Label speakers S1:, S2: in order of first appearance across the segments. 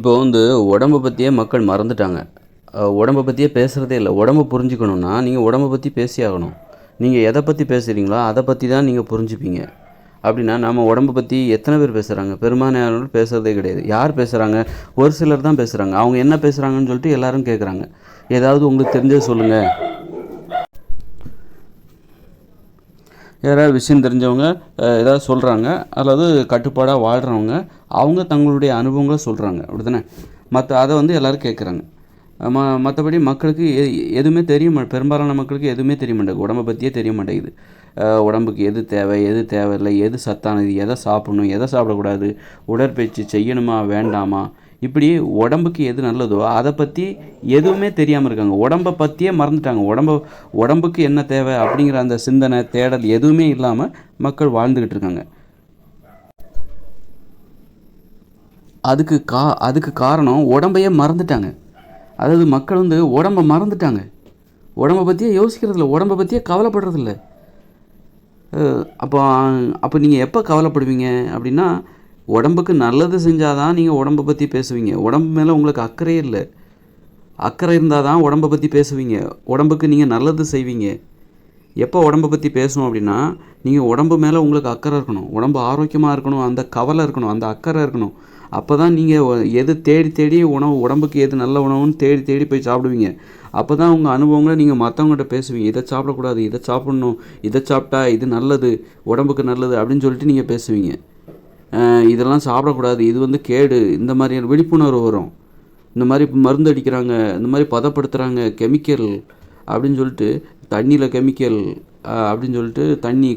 S1: இப்போ வந்து உடம்ப பற்றியே மக்கள் மறந்துட்டாங்க. உடம்ப பற்றியே பேசுகிறதே இல்லை. உடம்ப புரிஞ்சுக்கணுன்னா நீங்கள் உடம்ப பற்றி பேசி ஆகணும். நீங்கள் எதை பற்றி பேசுகிறீங்களோ அதை பற்றி தான் நீங்கள் புரிஞ்சுப்பீங்க. அப்படின்னா நம்ம உடம்ப பற்றி எத்தனை பேர் பேசுகிறாங்க? பெரும்பாலானவர்கள் பேசுகிறதே கிடையாது. யார் பேசுகிறாங்க? ஒரு சிலர் தான் பேசுகிறாங்க. அவங்க என்ன பேசுகிறாங்கன்னு சொல்லிட்டு எல்லாரும் கேட்குறாங்க. ஏதாவது உங்களுக்கு தெரிஞ்சது சொல்லுங்கள். யாராவது விஷயம் தெரிஞ்சவங்க ஏதாவது சொல்கிறாங்க, அல்லது கட்டுப்பாடாக வாழ்கிறவங்க அவங்க தங்களுடைய அனுபவங்களை சொல்கிறாங்க, அப்படி தானே? அதை வந்து எல்லோரும் கேட்குறாங்க. மற்றபடி மக்களுக்கு எதுவுமே பெரும்பாலான மக்களுக்கு எதுவுமே தெரிய மாட்டேங்குது. உடம்பை பற்றியே தெரிய மாட்டேங்குது. உடம்புக்கு எது தேவை, எது தேவையில்லை, எது சத்தானது, எதை சாப்பிடணும், எதை சாப்பிடக்கூடாது, உடற்பயிற்சி செய்யணுமா வேண்டாமா, இப்படி உடம்புக்கு எது நல்லதோ அதை பற்றி எதுவுமே தெரியாமல் இருக்காங்க. உடம்பை பற்றியே மறந்துட்டாங்க. உடம்புக்கு என்ன தேவை அப்படிங்கிற அந்த சிந்தனை தேடல் எதுவுமே இல்லாமல் மக்கள் வாழ்ந்துக்கிட்டு இருக்காங்க. அதுக்கு காரணம் உடம்பையே மறந்துட்டாங்க. அதாவது மக்கள் வந்து உடம்பை மறந்துட்டாங்க. உடம்பை பற்றியே யோசிக்கிறதில்ல, உடம்பை பற்றியே கவலைப்படுறதில்ல. அப்போ நீங்கள் எப்போ கவலைப்படுவீங்க அப்படின்னா, உடம்புக்கு நல்லது செஞ்சால் தான் நீங்கள் உடம்பை பற்றி பேசுவீங்க. உடம்பு மேலே உங்களுக்கு அக்கறையே இல்லை. அக்கறை இருந்தால் தான் உடம்பை பற்றி பேசுவீங்க. உடம்புக்கு நீங்கள் நல்லது செய்வீங்க. எப்போ உடம்பை பற்றி பேசணும் அப்படின்னா, நீங்கள் உடம்பு மேலே உங்களுக்கு அக்கறை இருக்கணும், உடம்பு ஆரோக்கியமாக இருக்கணும், அந்த கவலை இருக்கணும், அந்த அக்கறை இருக்கணும். அப்போ தான் நீங்கள் எது தேடி உடம்புக்கு எது நல்ல உணவுன்னு தேடி போய் சாப்பிடுவீங்க. அப்போ தான் உங்கள் அனுபவங்களை நீங்கள் மற்றவங்கள்ட்ட பேசுவீங்க. இதை சாப்பிடக்கூடாது, இதை சாப்பிட்ணும், இதை சாப்பிட்டா இது நல்லது, உடம்புக்கு நல்லது அப்படின்னு சொல்லிட்டு நீங்கள் பேசுவீங்க. இதெல்லாம் சாப்பிடக்கூடாது, இது வந்து கேடு, இந்த மாதிரியான விழிப்புணர்வு வரும். இந்த மாதிரி மருந்து அடிக்கிறாங்க, இந்த மாதிரி பதப்படுத்துகிறாங்க, கெமிக்கல் அப்படின்னு சொல்லிட்டு, தண்ணியில் கெமிக்கல் அப்படின்னு சொல்லிட்டு,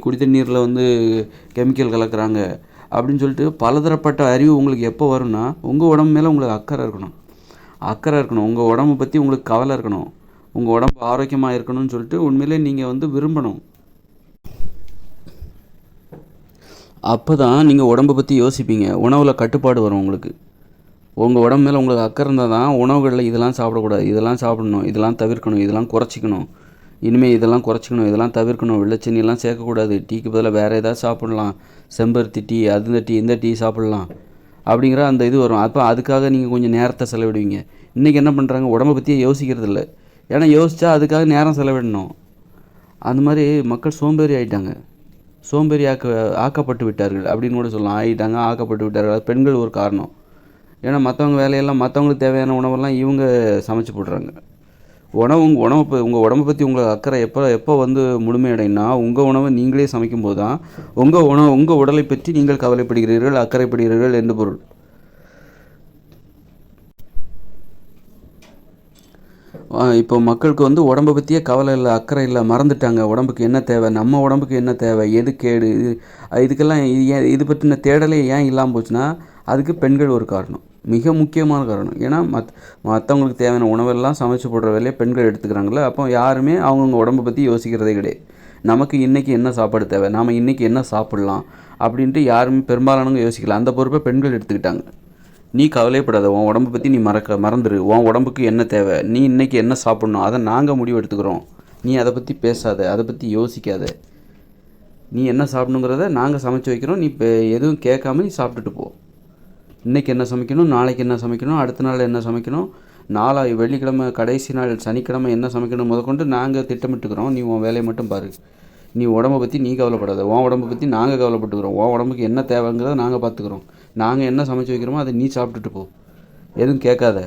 S1: குடி தண்ணீரில் வந்து கெமிக்கல் கலக்கிறாங்க அப்படின்னு சொல்லிட்டு பலதரப்பட்ட அறிவு உங்களுக்கு எப்போ வரும்னா, உங்கள் உடம்பு மேலே உங்களுக்கு அக்கறை இருக்கணும். உங்கள் உடம்பை பற்றி உங்களுக்கு கவலை இருக்கணும். உங்கள் உடம்பு ஆரோக்கியமாக இருக்கணும்னு சொல்லிட்டு உண்மையிலே நீங்கள் வந்து விரும்பணும். அப்போ தான் நீங்கள் உடம்பை பற்றி யோசிப்பீங்க. உணவில் கட்டுப்பாடு வரும் உங்களுக்கு. உங்கள் உடம்பு மேலே உங்களுக்கு அக்கறை இருந்தால் தான் உணவுகளில் இதெல்லாம் சாப்பிடக்கூடாது, இதெல்லாம் சாப்பிடணும், இதெல்லாம் தவிர்க்கணும், இதெல்லாம் குறைச்சிக்கணும், இனிமேல் இதெல்லாம் குறைச்சிக்கணும், இதெல்லாம் தவிர்க்கணும், வெள்ளைச்செண்ணியெல்லாம் சேர்க்கக்கூடாது, டீக்கு பதிலாக வேறு ஏதாவது சாப்பிட்லாம், செம்பருத்தி டீ, அந்த டீ, இந்த டீ சாப்பிட்லாம் அப்படிங்கிற அந்த இது வரும். அப்போ அதுக்காக நீங்கள் கொஞ்சம் நேரத்தை செலவிடுவீங்க. இன்றைக்கி என்ன பண்ணுறாங்க? உடம்பை பற்றியே யோசிக்கிறது இல்லை. ஏன்னா யோசித்தா அதுக்காக நேரம் செலவிடணும். அந்த மாதிரி மக்கள் சோம்பேறி ஆகிட்டாங்க. சோம்பேறி ஆக்கப்பட்டு விட்டார்கள் அப்படின்னு கூட சொல்லலாம். ஆக்கப்பட்டு விட்டார்கள். அது பெண்கள் ஒரு காரணம். ஏன்னா மற்றவங்க வேலையெல்லாம், மற்றவங்களுக்கு தேவையான உணவெல்லாம் இவங்க சமைச்சு போடுறாங்க. உங்கள் உடம்பை பற்றி உங்களுக்கு அக்கறை எப்போ வந்து முழுமையடைனா, உங்கள் உணவை நீங்களே சமைக்கும்போது தான் உங்கள் உடலை பற்றி நீங்கள் கவலைப்படுகிறீர்கள், அக்கறைப்படுகிறீர்கள் என்று பொருள். இப்போ மக்களுக்கு வந்து உடம்பை பற்றியே கவலை இல்லை, அக்கறை இல்லை, மறந்துட்டாங்க. உடம்புக்கு என்ன தேவை, நம்ம உடம்புக்கு என்ன தேவை, எது கேடு, இதுக்கெல்லாம் இது பற்றின தேடலே ஏன் இல்லாமல் போச்சுன்னா, அதுக்கு பெண்கள் ஒரு காரணம், மிக முக்கியமான காரணம். ஏன்னா மற்றவங்களுக்கு தேவையான உணவெல்லாம் சமைச்சு போடுற வேலையை பெண்கள் எடுத்துக்கிறாங்களே. அப்போ யாருமே அவங்கவுங்க உடம்பை பற்றி யோசிக்கிறதே கிடையாது. நமக்கு இன்றைக்கி என்ன சாப்பாடு தேவை, நாம் இன்றைக்கி என்ன சாப்பிட்லாம் அப்படின்ட்டு யாருமே பெரும்பாலானவங்க யோசிக்கல. அந்த பொறுப்பை பெண்கள் எடுத்துக்கிட்டாங்க. நீ கவலைப்படாத, உன் உடம்பை பற்றி நீ மறந்துடு. உன் உடம்புக்கு என்ன தேவை, நீ இன்றைக்கி என்ன சாப்பிட்ணும், அதை நாங்கள் முடிவு எடுத்துக்கிறோம். நீ அதை பற்றி பேசாத, அதை பற்றி யோசிக்காத. நீ என்ன சாப்பிடணுங்கிறத நாங்கள் சமைச்சு வைக்கிறோம். நீ இப்போ எதுவும் கேட்காம நீ சாப்பிட்டுட்டு போ. இன்றைக்கி என்ன சமைக்கணும், நாளைக்கு என்ன சமைக்கணும், அடுத்த நாள் என்ன சமைக்கணும், வெள்ளிக்கிழமை கடைசி நாள் சனிக்கிழமை என்ன சமைக்கணும் முதற்கொண்டு நாங்கள் திட்டமிட்டுக்கிறோம். நீ உன் வேலையை மட்டும் பாரு. நீ உடம்பை பற்றி நீ கவலைப்படாத, உன் உடம்பை பற்றி நாங்கள் கவலைப்பட்டுக்கிறோம். உன் உடம்புக்கு என்ன தேவைங்கிறத நாங்கள் பார்த்துக்குறோம். நாங்கள் என்ன சமைச்சு வைக்கிறோமோ அதை நீ சாப்பிட்டுட்டு போ. எதுவும் கேட்காத,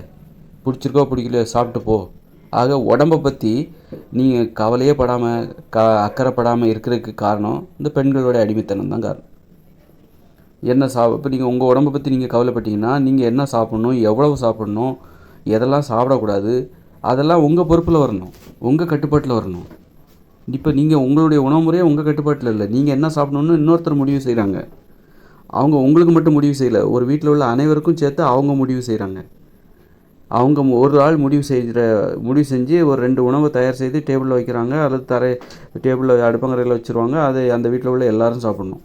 S1: பிடிச்சிருக்கோ பிடிக்கல சாப்பிட்டு போ. ஆக உடம்பை பற்றி நீங்கள் கவலையே படாமல் அக்கறைப்படாமல் இருக்கிறதுக்கு காரணம் இந்த பெண்களோட அடிமைத்தனம் தான் காரணம். இப்போ நீங்கள் உங்கள் உடம்பை பற்றி நீங்கள் கவலைப்பட்டீங்கன்னா, நீங்கள் என்ன சாப்பிட்ணும், எவ்வளவு சாப்பிட்ணும், எதெல்லாம் சாப்பிடக்கூடாது, அதெல்லாம் உங்கள் பொறுப்பில் வரணும், உங்கள் கட்டுப்பாட்டில் வரணும். இப்போ நீங்கள் உங்களுடைய உணவு முறையே உங்கள் கட்டுப்பாட்டில் இல்லை. நீங்கள் என்ன சாப்பிடணுன்னு இன்னொருத்தர் முடிவு செய்கிறாங்க. அவங்க உங்களுக்கு மட்டும் முடிவு செய்யலை, ஒரு வீட்டில் உள்ள அனைவருக்கும் சேர்த்து அவங்க முடிவு செய்கிறாங்க. அவங்க ஒரு ஆள் முடிவு செஞ்சு ஒரு 2 உணவை தயார் செய்து டேபிளில் வைக்கிறாங்க, அல்லது டேபிளில் அடுப்பங்கரையில் வச்சுருவாங்க. அதை அந்த வீட்டில் உள்ள எல்லோரும் சாப்பிட்ணும்.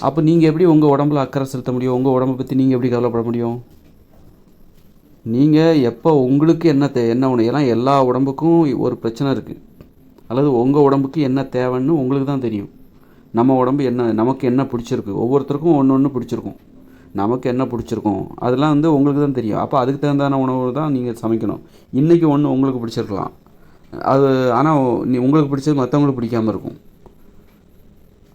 S1: அப்போ நீங்கள் எப்படி உங்கள் உடம்புல அக்கறை செலுத்த முடியும்? உங்கள் உடம்பை பற்றி நீங்கள் எப்படி கவலைப்பட முடியும்? நீங்கள் எப்போ உங்களுக்கு என்ன உணவு, ஏன்னா எல்லா உடம்புக்கும் ஒரு பிரச்சனை இருக்குது, அல்லது உங்கள் உடம்புக்கு என்ன தேவைன்னு உங்களுக்கு தான் தெரியும். நம்ம உடம்பு நமக்கு என்ன பிடிச்சிருக்கு, ஒவ்வொருத்தருக்கும் ஒன்று பிடிச்சிருக்கும். நமக்கு என்ன பிடிச்சிருக்கும் அதெல்லாம் வந்து உங்களுக்கு தான் தெரியும். அப்போ அதுக்கு தகுந்தான உணவு தான் நீங்கள் சமைக்கணும். இன்றைக்கி ஒன்று உங்களுக்கு பிடிச்சிருக்கலாம், அது ஆனால் உங்களுக்கு பிடிச்சது மற்றவங்களுக்கு பிடிக்காமல் இருக்கும்.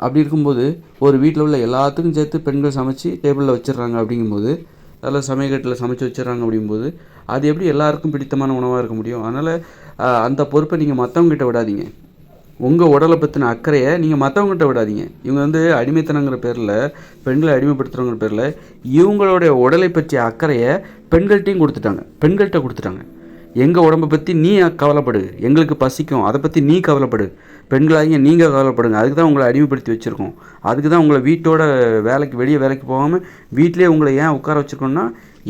S1: அப்படி இருக்கும்போது ஒரு வீட்டில் உள்ள எல்லாத்துக்கும் சேர்த்து பெண்கள் சமைச்சு டேபிளில் வச்சிடுறாங்க. அப்படிங்கும்போது அதில் சமையக்கட்டில் சமைச்சு வச்சிடுறாங்க. அப்படிங்கும்போது அது எப்படி எல்லாருக்கும் பிடித்தமான உணவாக இருக்க முடியும்? அதனால் அந்த பொறுப்பை நீங்கள் மற்றவங்ககிட்ட விடாதீங்க. உங்கள் உடலை பற்றின அக்கறையை நீங்கள் மற்றவங்ககிட்ட விடாதீங்க. இவங்க வந்து அடிமைத்தனங்கிற பேரில், பெண்களை அடிமைப்படுத்துகிறங்கிற பேரில் இவங்களுடைய உடலை பற்றிய அக்கறையை பெண்கள்கிட்ட கொடுத்துட்டாங்க. எங்கள் உடம்பை பற்றி நீ கவலைப்படு, எங்களுக்கு பசிக்கும் அதை பற்றி நீ கவலைப்படு, பெண்களாகிய நீங்கள் கவலைப்படுங்க, அதுக்கு தான் உங்களை அடிமைப்படுத்தி வச்சுருக்கோம். அதுக்கு தான் உங்களை வீட்டோட வெளியே வேலைக்கு போகாமல் வீட்டிலே உங்களை ஏன் உட்கார வச்சுருக்கோன்னா,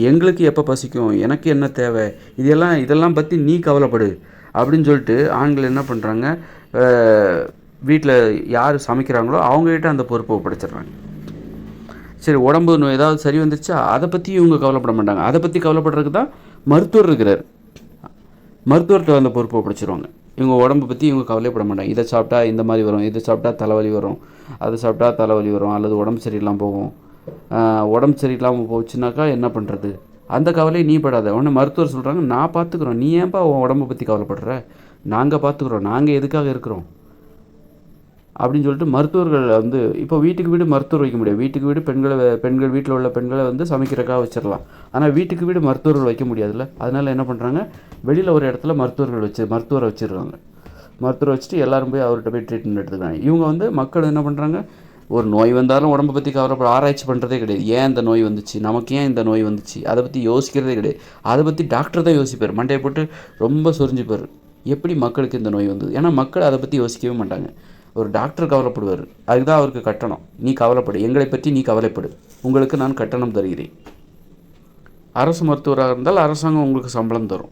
S1: எங்களுக்கு எப்போ பசிக்கும், எனக்கு என்ன தேவை, இதெல்லாம் பற்றி நீ கவலைப்படு அப்படின்னு சொல்லிட்டு ஆண்கள் என்ன பண்ணுறாங்க, வீட்டில் யார் சமைக்கிறாங்களோ அவங்ககிட்ட அந்த பொறுப்பை ஒப்படைச்சிடுறாங்க. சரி, உடம்பு ஏதாவது சரி வந்துருச்சா அதை பற்றி இவங்க கவலைப்பட மாட்டாங்க. அதை பற்றி கவலைப்படுறதுக்கு தான் மருத்துவர் இருக்கிறார். மருத்துவர்கிட்ட அந்த பொறுப்பை ஒப்படைச்சிருவாங்க. இவங்க உடம்பை பற்றி இவங்க கவலைப்பட மாட்டாங்க. இதை சாப்பிட்டா இந்த மாதிரி வரும், இதை சாப்பிட்டா தலைவலி வரும், அதை சாப்பிட்டா தலைவலி வரும், அல்லது உடம்பு சரியில்லாமல் போகும். உடம்பு சரியில்லாமல் போச்சுனாக்கா என்ன பண்ணுறது, அந்த கவலையை நீ படாத. உடனே மருத்துவர் சொல்கிறாங்க, நான் பார்த்துக்குறோம், நீ ஏன்பா உன் உடம்பை பற்றி கவலைப்படுற, நாங்கள் பார்த்துக்குறோம், நாங்கள் எதுக்காக இருக்கிறோம் அப்படின்னு சொல்லிட்டு மருத்துவர்கள் வந்து இப்போ வீட்டுக்கு வீடு மருத்துவர் வைக்க முடியாது. வீட்டுக்கு வீடு பெண்கள் வீட்டில் உள்ள பெண்களை வந்து சமைக்கிறக்காக வச்சிடலாம். ஆனால் வீட்டுக்கு வீடு மருத்துவர்கள் வைக்க முடியாதுல்ல. அதனால் என்ன பண்ணுறாங்க, வெளியில் ஒரு இடத்துல மருத்துவரை வச்சிடுறாங்க. மருத்துவரை வச்சுட்டு எல்லோரும் போய் அவர்கிட்ட போய் ட்ரீட்மெண்ட் எடுத்துக்கிறாங்க. இவங்க வந்து மக்கள் என்ன பண்ணுறாங்க, ஒரு நோய் வந்தாலும் உடம்பை பற்றி ஆராய்ச்சி பண்ணுறதே கிடையாது. ஏன் இந்த நோய் வந்துச்சு, நமக்கு ஏன் இந்த நோய் வந்துச்சு, அதை பற்றி யோசிக்கிறதே கிடையாது. அதை பற்றி டாக்டர் தான் யோசிப்பார், மண்டையை போட்டு ரொம்ப சொரிஞ்சுப்பார், எப்படி மக்களுக்கு இந்த நோய் வந்தது. ஏன்னா மக்கள் அதை பற்றி யோசிக்கவே மாட்டாங்க. ஒரு டாக்டர் கவலைப்படுவார், அதுக்கு தான் அவருக்கு கட்டணம். நீ கவலைப்படு, எங்களை பற்றி நீ கவலைப்படு, உங்களுக்கு நான் கட்டணம் தருகிறேன். அரசு மருத்துவராக இருந்தால் அரசாங்கம் உங்களுக்கு சம்பளம் தரும்.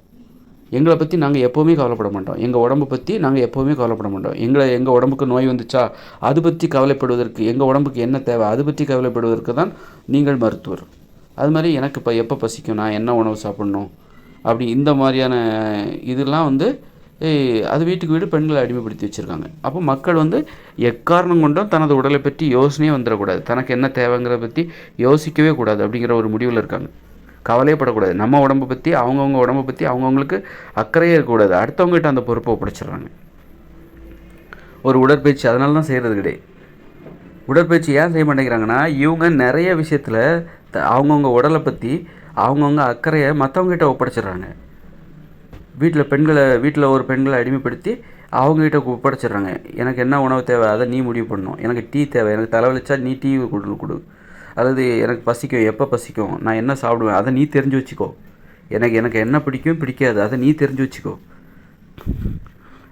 S1: எங்களை பற்றி நாங்கள் எப்போவுமே கவலைப்பட மாட்டோம், எங்கள் உடம்பை பற்றி நாங்கள் எப்போவுமே கவலைப்பட மாட்டோம். எங்கள் உடம்புக்கு நோய் வந்துச்சா அது பற்றி கவலைப்படுவதற்கு, எங்கள் உடம்புக்கு என்ன தேவை அது பற்றி கவலைப்படுவதற்கு தான் நீங்கள் மருத்துவர். அது மாதிரி எனக்கு இப்போ எப்போ பசிக்கும், நான் என்ன உணவு சாப்பிட்ணும், அப்படி இந்த மாதிரியான இதெல்லாம் வந்து அது வீட்டுக்கு வீடு பெண்களை அடிமைப்படுத்தி வச்சுருக்காங்க. அப்போ மக்கள் வந்து எக்காரணம் கொண்டும் தனது உடலை பற்றி யோசனையே வந்துடக்கூடாது, தனக்கு என்ன தேவைங்கிறத பற்றி யோசிக்கவே கூடாது அப்படிங்கிற ஒரு முடிவில் இருக்காங்க. கவலையப்படக்கூடாது, நம்ம உடம்பை பற்றி அவங்கவுங்க உடம்பை பற்றி அவங்கவுங்களுக்கு அக்கறையே இருக்கக்கூடாது. அடுத்தவங்ககிட்ட அந்த பொறுப்பை ஒப்படைச்சிடுறாங்க. ஒரு உடற்பயிற்சி அதனால தான் செய்கிறது கிடையாது. உடற்பயிற்சி ஏன் செய்ய மாட்டேங்கிறாங்கன்னா, இவங்க நிறைய விஷயத்தில் அவங்கவுங்க உடலை பற்றி அவங்கவுங்க அக்கறையை மற்றவங்ககிட்ட ஒப்படைச்சிடுறாங்க. வீட்டில் ஒரு பெண்களை அடிமைப்படுத்தி அவங்ககிட்ட ஒப்படைச்சிடுறாங்க. எனக்கு என்ன உணவு தேவை அதை நீ முடிவு பண்ணணும், எனக்கு டீ தேவை, எனக்கு தலைவலிச்சா நீ டீ கொடு, அல்லது எனக்கு பசிக்கும், எப்போ பசிக்கும், நான் என்ன சாப்பிடுவேன் அதை நீ தெரிஞ்சு வச்சுக்கோ, எனக்கு என்ன பிடிக்கும் பிடிக்காது அதை நீ தெரிஞ்சு வச்சுக்கோ,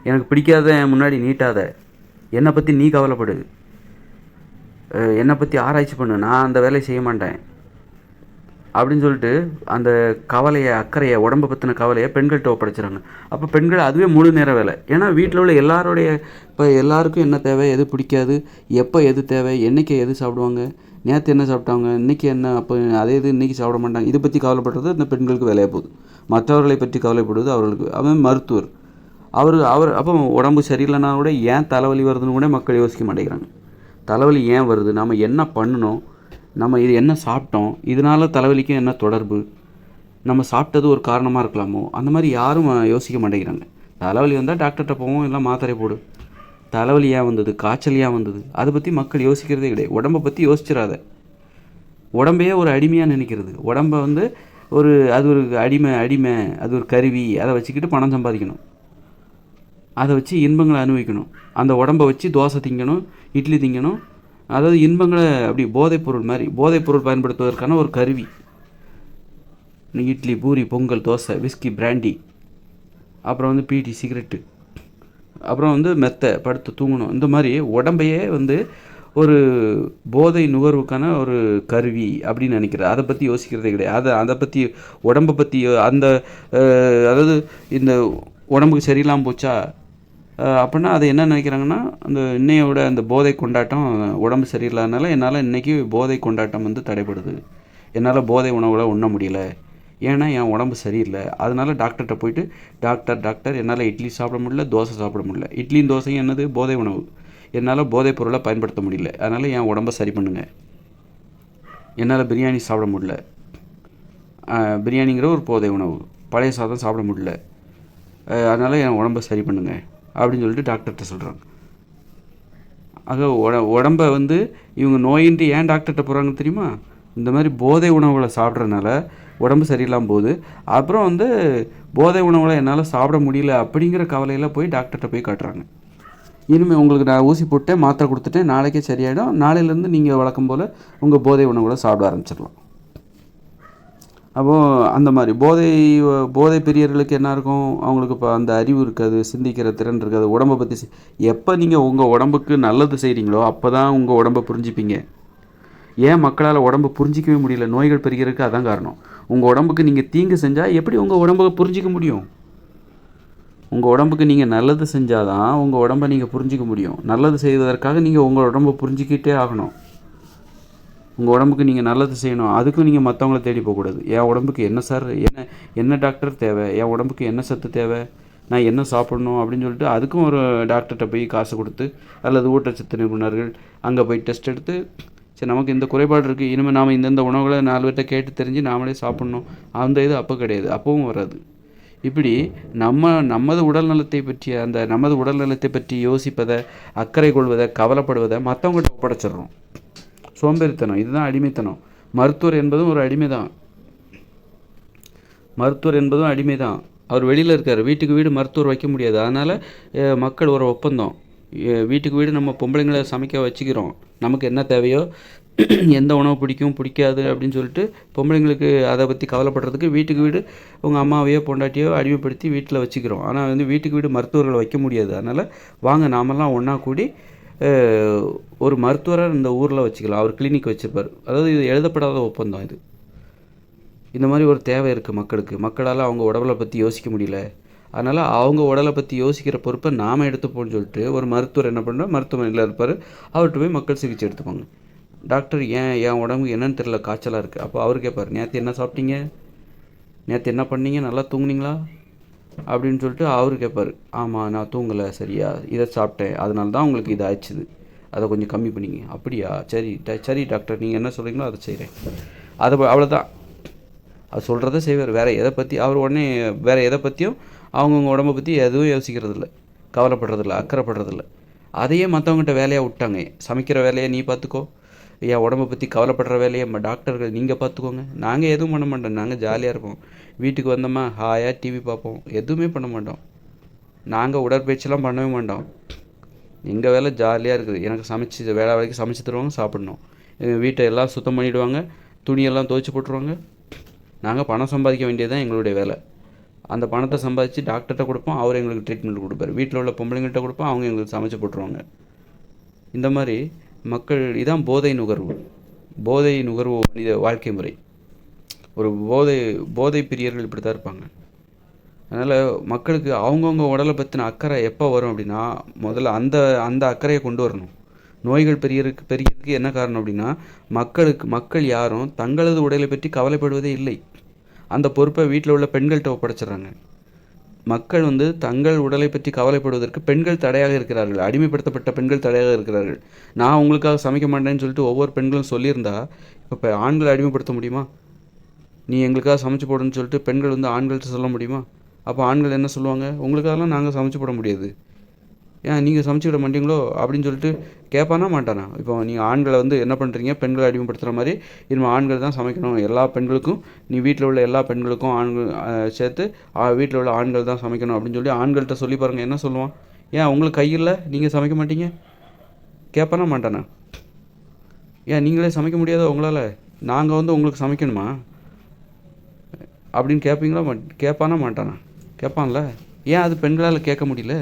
S1: எனக்கு பிடிக்காத என் முன்னாடி நீட்டாத, என்னை பற்றி நீ கவலைப்படு, என்னை பற்றி ஆராய்ச்சி பண்ணு, நான் அந்த வேலையை செய்ய மாட்டேன் அப்படின்னு சொல்லிட்டு அந்த கவலையை அக்கறையை உடம்பை பற்றின கவலையை பெண்கள்கிட்ட ஒப்படைச்சிடறாங்க. அப்போ பெண்கள் அதுவே முழு நேர வேலை. ஏன்னா வீட்டில் உள்ள இப்போ எல்லாருக்கும் என்ன தேவை, எது பிடிக்காது, எப்போ எது தேவை, என்றைக்கு எது சாப்பிடுவாங்க, நேற்று என்ன சாப்பிட்டாங்க, இன்றைக்கி என்ன, அப்போ அதே இது இன்றைக்கி சாப்பிட மாட்டாங்க, இதை பற்றி கவலைப்படுறது இந்த பெண்களுக்கு வேலையாக போகுது. மற்றவர்களை பற்றி கவலைப்படுவது அவர்களுக்கு. அவன் மருத்துவர், அவர் அப்போ உடம்பு சரியில்லைனா கூட ஏன் தலைவலி வருதுன்னு கூட மக்கள் யோசிக்க மாட்டேங்கிறாங்க. தலைவலி ஏன் வருது, நம்ம என்ன பண்ணணும், நம்ம இது என்ன சாப்பிட்டோம், இதனால் தலைவலிக்கும் என்ன தொடர்பு, நம்ம சாப்பிட்டது ஒரு காரணமாக இருக்கலாமோ, அந்த மாதிரி யாரும் யோசிக்க மாட்டேங்கிறாங்க. தலைவலி வந்தால் டாக்டர்கிட்ட போவோம், இல்லை மாத்திரை போடு. தலைவலி ஏன் வந்தது, காய்ச்சல் ஏன் வந்தது, அதை பற்றி மக்கள் யோசிக்கிறதே கிடையாது. உடம்பை பற்றி யோசிச்சிடாத. உடம்பையே ஒரு அடிமையாக நினைக்கிறது. உடம்பை வந்து அது ஒரு அடிமை, அது ஒரு கருவி, அதை வச்சுக்கிட்டு பணம் சம்பாதிக்கணும், அதை வச்சு இன்பங்களை அனுபவிக்கணும். அந்த உடம்பை வச்சு தோசை திங்கணும், இட்லி திங்கணும், அதாவது இன்பங்களை அப்படி போதைப்பொருள் மாதிரி, போதைப்பொருள் பயன்படுத்துவதற்கான ஒரு கருவி. இட்லி, பூரி, பொங்கல், தோசை, விஸ்கி, பிராண்டி, அப்புறம் வந்து பீடி, சிகரெட்டு, அப்புறம் வந்து மெத்தை, படுத்து தூங்கணும். இந்த மாதிரி உடம்பையே வந்து ஒரு போதை நுகர்வுக்கான ஒரு கருவி அப்படின்னு நினைக்கிறது. அதை பற்றி யோசிக்கிறதே கிடையாது. அதை பற்றி உடம்பை பற்றி அதாவது இந்த உடம்புக்கு சரியில்லாமல் போச்சா அப்படின்னா அதை என்ன நினைக்கிறாங்கன்னா, அந்த இன்னையோட அந்த போதை கொண்டாட்டம் உடம்பு சரியில்லாதனால என்னால் இன்றைக்கி போதை கொண்டாட்டம் வந்து தடைப்படுது, என்னால் போதை உணவுகளை உண்ண முடியல, ஏன்னா என் உடம்பு சரியில்லை, அதனால் டாக்டர்கிட்ட போயிட்டு டாக்டர் என்னால் இட்லி சாப்பிட முடியல, தோசை சாப்பிட முடியல, இட்லியும் தோசையும் என்னது போதை உணவு, என்னால் போதைப் பொருளை பயன்படுத்த முடியல, அதனால் என் உடம்பை சரி பண்ணுங்க என்னால் பிரியாணி சாப்பிட முடியல, பிரியாணிங்கிற ஒரு போதை உணவு, பழைய சாதம் சாப்பிட முடியல, அதனால் என் உடம்பை சரி பண்ணுங்க அப்படின்னு சொல்லிட்டு டாக்டர்கிட்ட சொல்கிறாங்க. ஆக உடம்பை வந்து இவங்க நோயின்றி ஏன் டாக்டர்கிட்ட போகிறாங்கன்னு தெரியுமா? இந்த மாதிரி போதை உணவுகளை சாப்பிட்றதுனால உடம்பு சரியில்லாமல் போகுது. அப்புறம் வந்து போதை உணவுகளை என்னால் சாப்பிட முடியல அப்படிங்கிற கவலையில் போய் டாக்டர்கிட்ட போய் காட்டுறாங்க. இனிமேல் உங்களுக்கு நான் ஊசி போட்டேன், மாத்திரை கொடுத்துட்டேன், நாளைக்கே சரியாயிடும், நாளையிலேருந்து நீங்கள் வழக்கம் போல் உங்கள் போதை உணவுகளை சாப்பிட ஆரம்பிச்சிடலாம். அப்போது அந்த மாதிரி போதை பிரியர்களுக்கு என்ன இருக்கும்? அவங்களுக்கு இப்போ அந்த அறிவு இருக்காது, சிந்திக்கிற திறன் இருக்காது, உடம்பை பற்றி எப்போ நீங்கள் உங்கள் உடம்புக்கு நல்லது செய்கிறீங்களோ அப்போ தான் உங்கள் உடம்பை புரிஞ்சுப்பீங்க. ஏன் மக்களால் உடம்பை புரிஞ்சிக்கவே முடியல? நோய்கள் பெருகிறதுக்கு அதான் காரணம். உங்கள் உடம்புக்கு நீங்கள் தீங்கு செஞ்சால் எப்படி உங்கள் உடம்பை புரிஞ்சிக்க முடியும்? உங்கள் உடம்புக்கு நீங்கள் நல்லது செஞ்சால் தான் உங்கள் உடம்பை நீங்கள் புரிஞ்சிக்க முடியும். நல்லது செய்வதற்காக நீங்கள் உங்கள் உடம்பை புரிஞ்சிக்கிட்டே ஆகணும். உங்கள் உடம்புக்கு நீங்கள் நல்லது செய்யணும். அதுக்கும் நீங்கள் மற்றவங்கள தேடி போகக்கூடாது. என் உடம்புக்கு என்ன சார், என்ன டாக்டர் தேவை, என் உடம்புக்கு என்ன சத்து தேவை, நான் என்ன சாப்பிட்ணும் அப்படின்னு சொல்லிட்டு அதுக்கும் ஒரு டாக்டர்கிட்ட போய் காசு கொடுத்து அல்லது ஊட்டச்சத்து நிபுணர்கள் அங்கே போய் டெஸ்ட் எடுத்து, சரி நமக்கு இந்த குறைபாடு இருக்குது, இனிமேல் நாம் இந்தந்த உணவுகளை 4 பேர்கிட்ட கேட்டு தெரிஞ்சு நாமளே சாப்பிட்ணும், அந்த இது அப்போ கிடையாது, அப்பவும் வராது. இப்படி நமது உடல்நலத்தை பற்றி யோசிப்பதை, அக்கறை கொள்வதை, கவலைப்படுவதை மற்றவங்கள்ட்ட ஒப்படைச்சிடுறோம். சோம்பேறித்தனம், இதுதான் அடிமைத்தனம். மருத்துவர் என்பதும் ஒரு அடிமை தான். அவர் வெளியில் இருக்கார், வீட்டுக்கு வீடு மருத்துவர் வைக்க முடியாது. அதனால் மக்கள் ஒரு ஒப்பந்தம், வீட்டுக்கு வீடு நம்ம பொம்பளைங்களை சமைக்க வச்சுக்கிறோம், நமக்கு என்ன தேவையோ எந்த உணவு பிடிக்கும் பிடிக்காது அப்படின்னு சொல்லிட்டு பொம்பளைங்களுக்கு அதை பற்றி கவலைப்படுறதுக்கு வீட்டுக்கு வீடு உங்கள் அம்மாவையோ பொண்டாட்டியோ அடிமைப்படுத்தி வீட்டில் வச்சுக்கிறோம். ஆனால் வந்து வீட்டுக்கு வீடு மருத்துவர்களை வைக்க முடியாது. அதனால் வாங்க நாமெல்லாம் ஒன்றா கூடி ஒரு மருத்துவரை இந்த ஊரில் வச்சுக்கலாம், அவர் கிளினிக் வச்சுருப்பார். அதாவது இது எழுதப்படாத ஒப்பந்தம். இந்த மாதிரி ஒரு தேவை இருக்குது மக்களுக்கு. மக்களால் அவங்க உடலை பற்றி யோசிக்க முடியல, அதனால் அவங்க உடலை பற்றி யோசிக்கிற பொறுப்பை நாம் எடுத்துப்போன்னு சொல்லிட்டு ஒரு மருத்துவர் என்ன பண்ணுறார், மருத்துவமனையில் இருப்பார், அவர்கிட்ட போய் மக்கள் சிகிச்சை எடுத்துப்பாங்க. டாக்டர் என் உடம்புக்கு என்னன்னு தெரியல, காய்ச்சலாக இருக்குது. அப்போ அவர் கேட்பார், நேற்று என்ன சாப்பிட்டீங்க, நேற்று என்ன பண்ணீங்க, நல்லா தூங்குனீங்களா அப்படின்னு சொல்லிட்டு அவர் கேட்பார். ஆமாம் நான் தூங்கலை சரியா, இதை சாப்பிட்டேன், அதனால தான் உங்களுக்கு இது ஆயிடுச்சுது, அதை கொஞ்சம் கம்மி பண்ணிங்க. அப்படியா, சரி டாக்டர் நீங்கள் என்ன சொல்கிறீங்களோ அதை செய்கிறேன். அவ்வளோதான், அது சொல்கிறத செய்வார். அவர் உடனே வேறு எதை பற்றியும் அவங்கவுங்க உடம்பை பற்றி எதுவும் யோசிக்கிறதில்ல, கவலைப்படுறதில்ல, அக்கறைப்படுறதில்ல. அதையே மற்றவங்ககிட்ட வேலையாக விட்டாங்க. சமைக்கிற வேலையை நீ பார்த்துக்கோ, என் உடம்பை பற்றி கவலைப்படுற வேலையை டாக்டர்கள் நீங்கள் பார்த்துக்கோங்க, நாங்கள் எதுவும் பண்ண மாட்டோம், நாங்கள் ஜாலியாக இருப்போம், வீட்டுக்கு வந்தோமா ஹாயாக டிவி பார்ப்போம், எதுவுமே பண்ண மாட்டோம், நாங்கள் உடற்பயிற்சிலாம் பண்ணவே மாட்டோம், எங்கள் வேலை ஜாலியாக இருக்குது. எனக்கு வேலை வரைக்கும் சமைச்சு தருவாங்க, சாப்பிட்ணும், எங்கள் வீட்டை எல்லாம் சுத்தம் பண்ணிவிடுவாங்க, துணியெல்லாம் துவைச்சி போட்டுருவாங்க. நாங்கள் பணம் சம்பாதிக்க வேண்டியது தான் எங்களுடைய வேலை. அந்த பணத்தை சம்பாதிச்சு டாக்டர்கிட்ட கொடுப்போம், அவர் எங்களுக்கு ட்ரீட்மெண்ட் கொடுப்பார், வீட்டில் உள்ள பொம்பளைங்கள்ட்ட கொடுப்போம், அவங்க எங்களுக்கு சமைச்சு போட்டுருவாங்க. இந்த மாதிரி மக்கள், இதான் போதை நுகர்வு மனித வாழ்க்கை முறை. ஒரு போதை பிரியர்கள் இப்படி தான் இருப்பாங்க. அதனால் மக்களுக்கு அவங்கவுங்க உடலை பற்றின அக்கறை எப்போ வரும் அப்படின்னா, முதல்ல அந்த அக்கறையை கொண்டு வரணும். நோய்கள் பெரியதுக்கு என்ன காரணம் அப்படின்னா, மக்கள் யாரும் தங்களது உடலை பற்றி கவலைப்படுவதே இல்லை. அந்த பொறுப்பை வீட்டில் உள்ள பெண்கள்கிட்ட ஒப்படைச்சிட்றாங்க. மக்கள் தங்கள் உடலை பற்றி கவலைப்படுவதற்கு பெண்கள் தடையாக இருக்கிறார்கள், அடிமைப்படுத்தப்பட்ட பெண்கள் தடையாக இருக்கிறார்கள். நான் உங்களுக்காக சமைக்க மாட்டேன்னு சொல்லிட்டு ஒவ்வொரு பெண்களும் சொல்லியிருந்தா, இப்போ ஆண்களை அடிமைப்படுத்த முடியுமா? நீ எங்களுக்காக சமைச்சு போடுன்னு சொல்லிட்டு பெண்கள் ஆண்கள்கிட்ட சொல்ல முடியுமா? அப்போ ஆண்கள் என்ன சொல்லுவாங்க, உங்களுக்காகலாம் நாங்கள் சமைச்சு போட முடியாது, ஏன் நீங்கள் சமைச்சு விட மாட்டீங்களோ அப்படின்னு சொல்லிட்டு கேட்பானா மாட்டானா? இப்போ நீங்கள் ஆண்களை என்ன பண்ணுறீங்க, பெண்களை அடிமைப்படுத்துகிற மாதிரி இனிமேல் ஆண்கள் தான் சமைக்கணும், எல்லா பெண்களுக்கும், நீ வீட்டில் உள்ள எல்லா பெண்களுக்கும் ஆண்கள் சேர்த்து வீட்டில் உள்ள ஆண்கள் தான் சமைக்கணும் அப்படின்னு சொல்லி ஆண்கள்கிட்ட சொல்லி பாருங்கள், என்ன சொல்லுவான்? ஏன் உங்களுக்கு கையில் நீங்கள் சமைக்க மாட்டீங்க கேட்பானா மாட்டானா? ஏன் நீங்களே சமைக்க முடியாத உங்களால், நாங்கள் உங்களுக்கு சமைக்கணுமா அப்படின்னு கேட்பீங்களா? கேட்பானா மாட்டானா? கேட்பான்ல. ஏன் அது பெண்களால் கேட்க முடியல?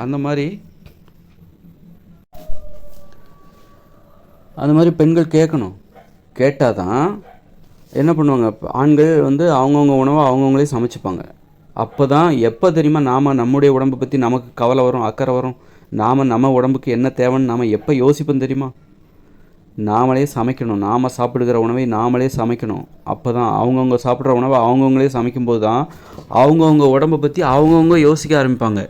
S1: அந்த மாதிரி பெண்கள் கேட்கணும். கேட்டால் தான் என்ன பண்ணுவாங்க, ஆண்கள் அவங்கவுங்க உணவை அவங்கவுங்களே சமைச்சிப்பாங்க. அப்போ தான் எப்போ தெரியுமா நம்முடைய உடம்பை பற்றி நமக்கு கவலை வரும், அக்கறை வரும், நம்ம உடம்புக்கு என்ன தேவைன்னு நாம் எப்போ யோசிப்போம் தெரியுமா? நாமளே சமைக்கணும், நாம் சாப்பிடுகிற உணவை நாமளே சமைக்கணும். அப்போ தான் அவங்கவுங்க சாப்பிட்ற உணவை அவங்கவுங்களே சமைக்கும்போது தான் அவங்கவுங்க உடம்பை பற்றி அவங்கவுங்க யோசிக்க ஆரம்பிப்பாங்க.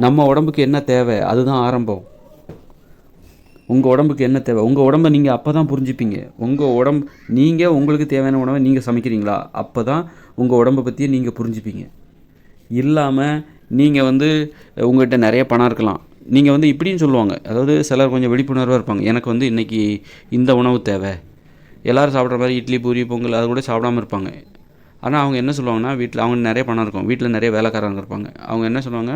S1: நம்ம உடம்புக்கு என்ன தேவை, அதுதான் ஆரம்பம். உங்கள் உடம்புக்கு என்ன தேவை, உங்கள் உடம்பை நீங்கள் அப்போ தான் புரிஞ்சுப்பீங்க. உங்கள் உடம்பு நீங்கள் உங்களுக்கு தேவையான உணவை நீங்கள் சமைக்கிறீங்களா, அப்போ தான் உங்கள் உடம்பை பற்றியே நீங்கள் புரிஞ்சுப்பீங்க. இல்லாமல் நீங்கள் வந்து உங்கள்கிட்ட நிறைய பணம் இருக்கலாம், நீங்கள் வந்து இப்படின்னு சொல்லுவாங்க. அதாவது சிலர் கொஞ்சம் விழிப்புணர்வாக இருப்பாங்க. எனக்கு வந்து இன்றைக்கி இந்த உணவு தேவை, எல்லோரும் சாப்பிட்ற மாதிரி இட்லி பூரி பொங்கல் அது கூட சாப்பிடாமல் இருப்பாங்க. ஆனால் அவங்க என்ன சொல்லுவாங்கன்னா, வீட்டில் அவங்க நிறைய பணம் இருக்கும், வீட்டில் நிறைய வேலைக்காரங்க இருப்பாங்க. அவங்க என்ன சொல்லுவாங்க,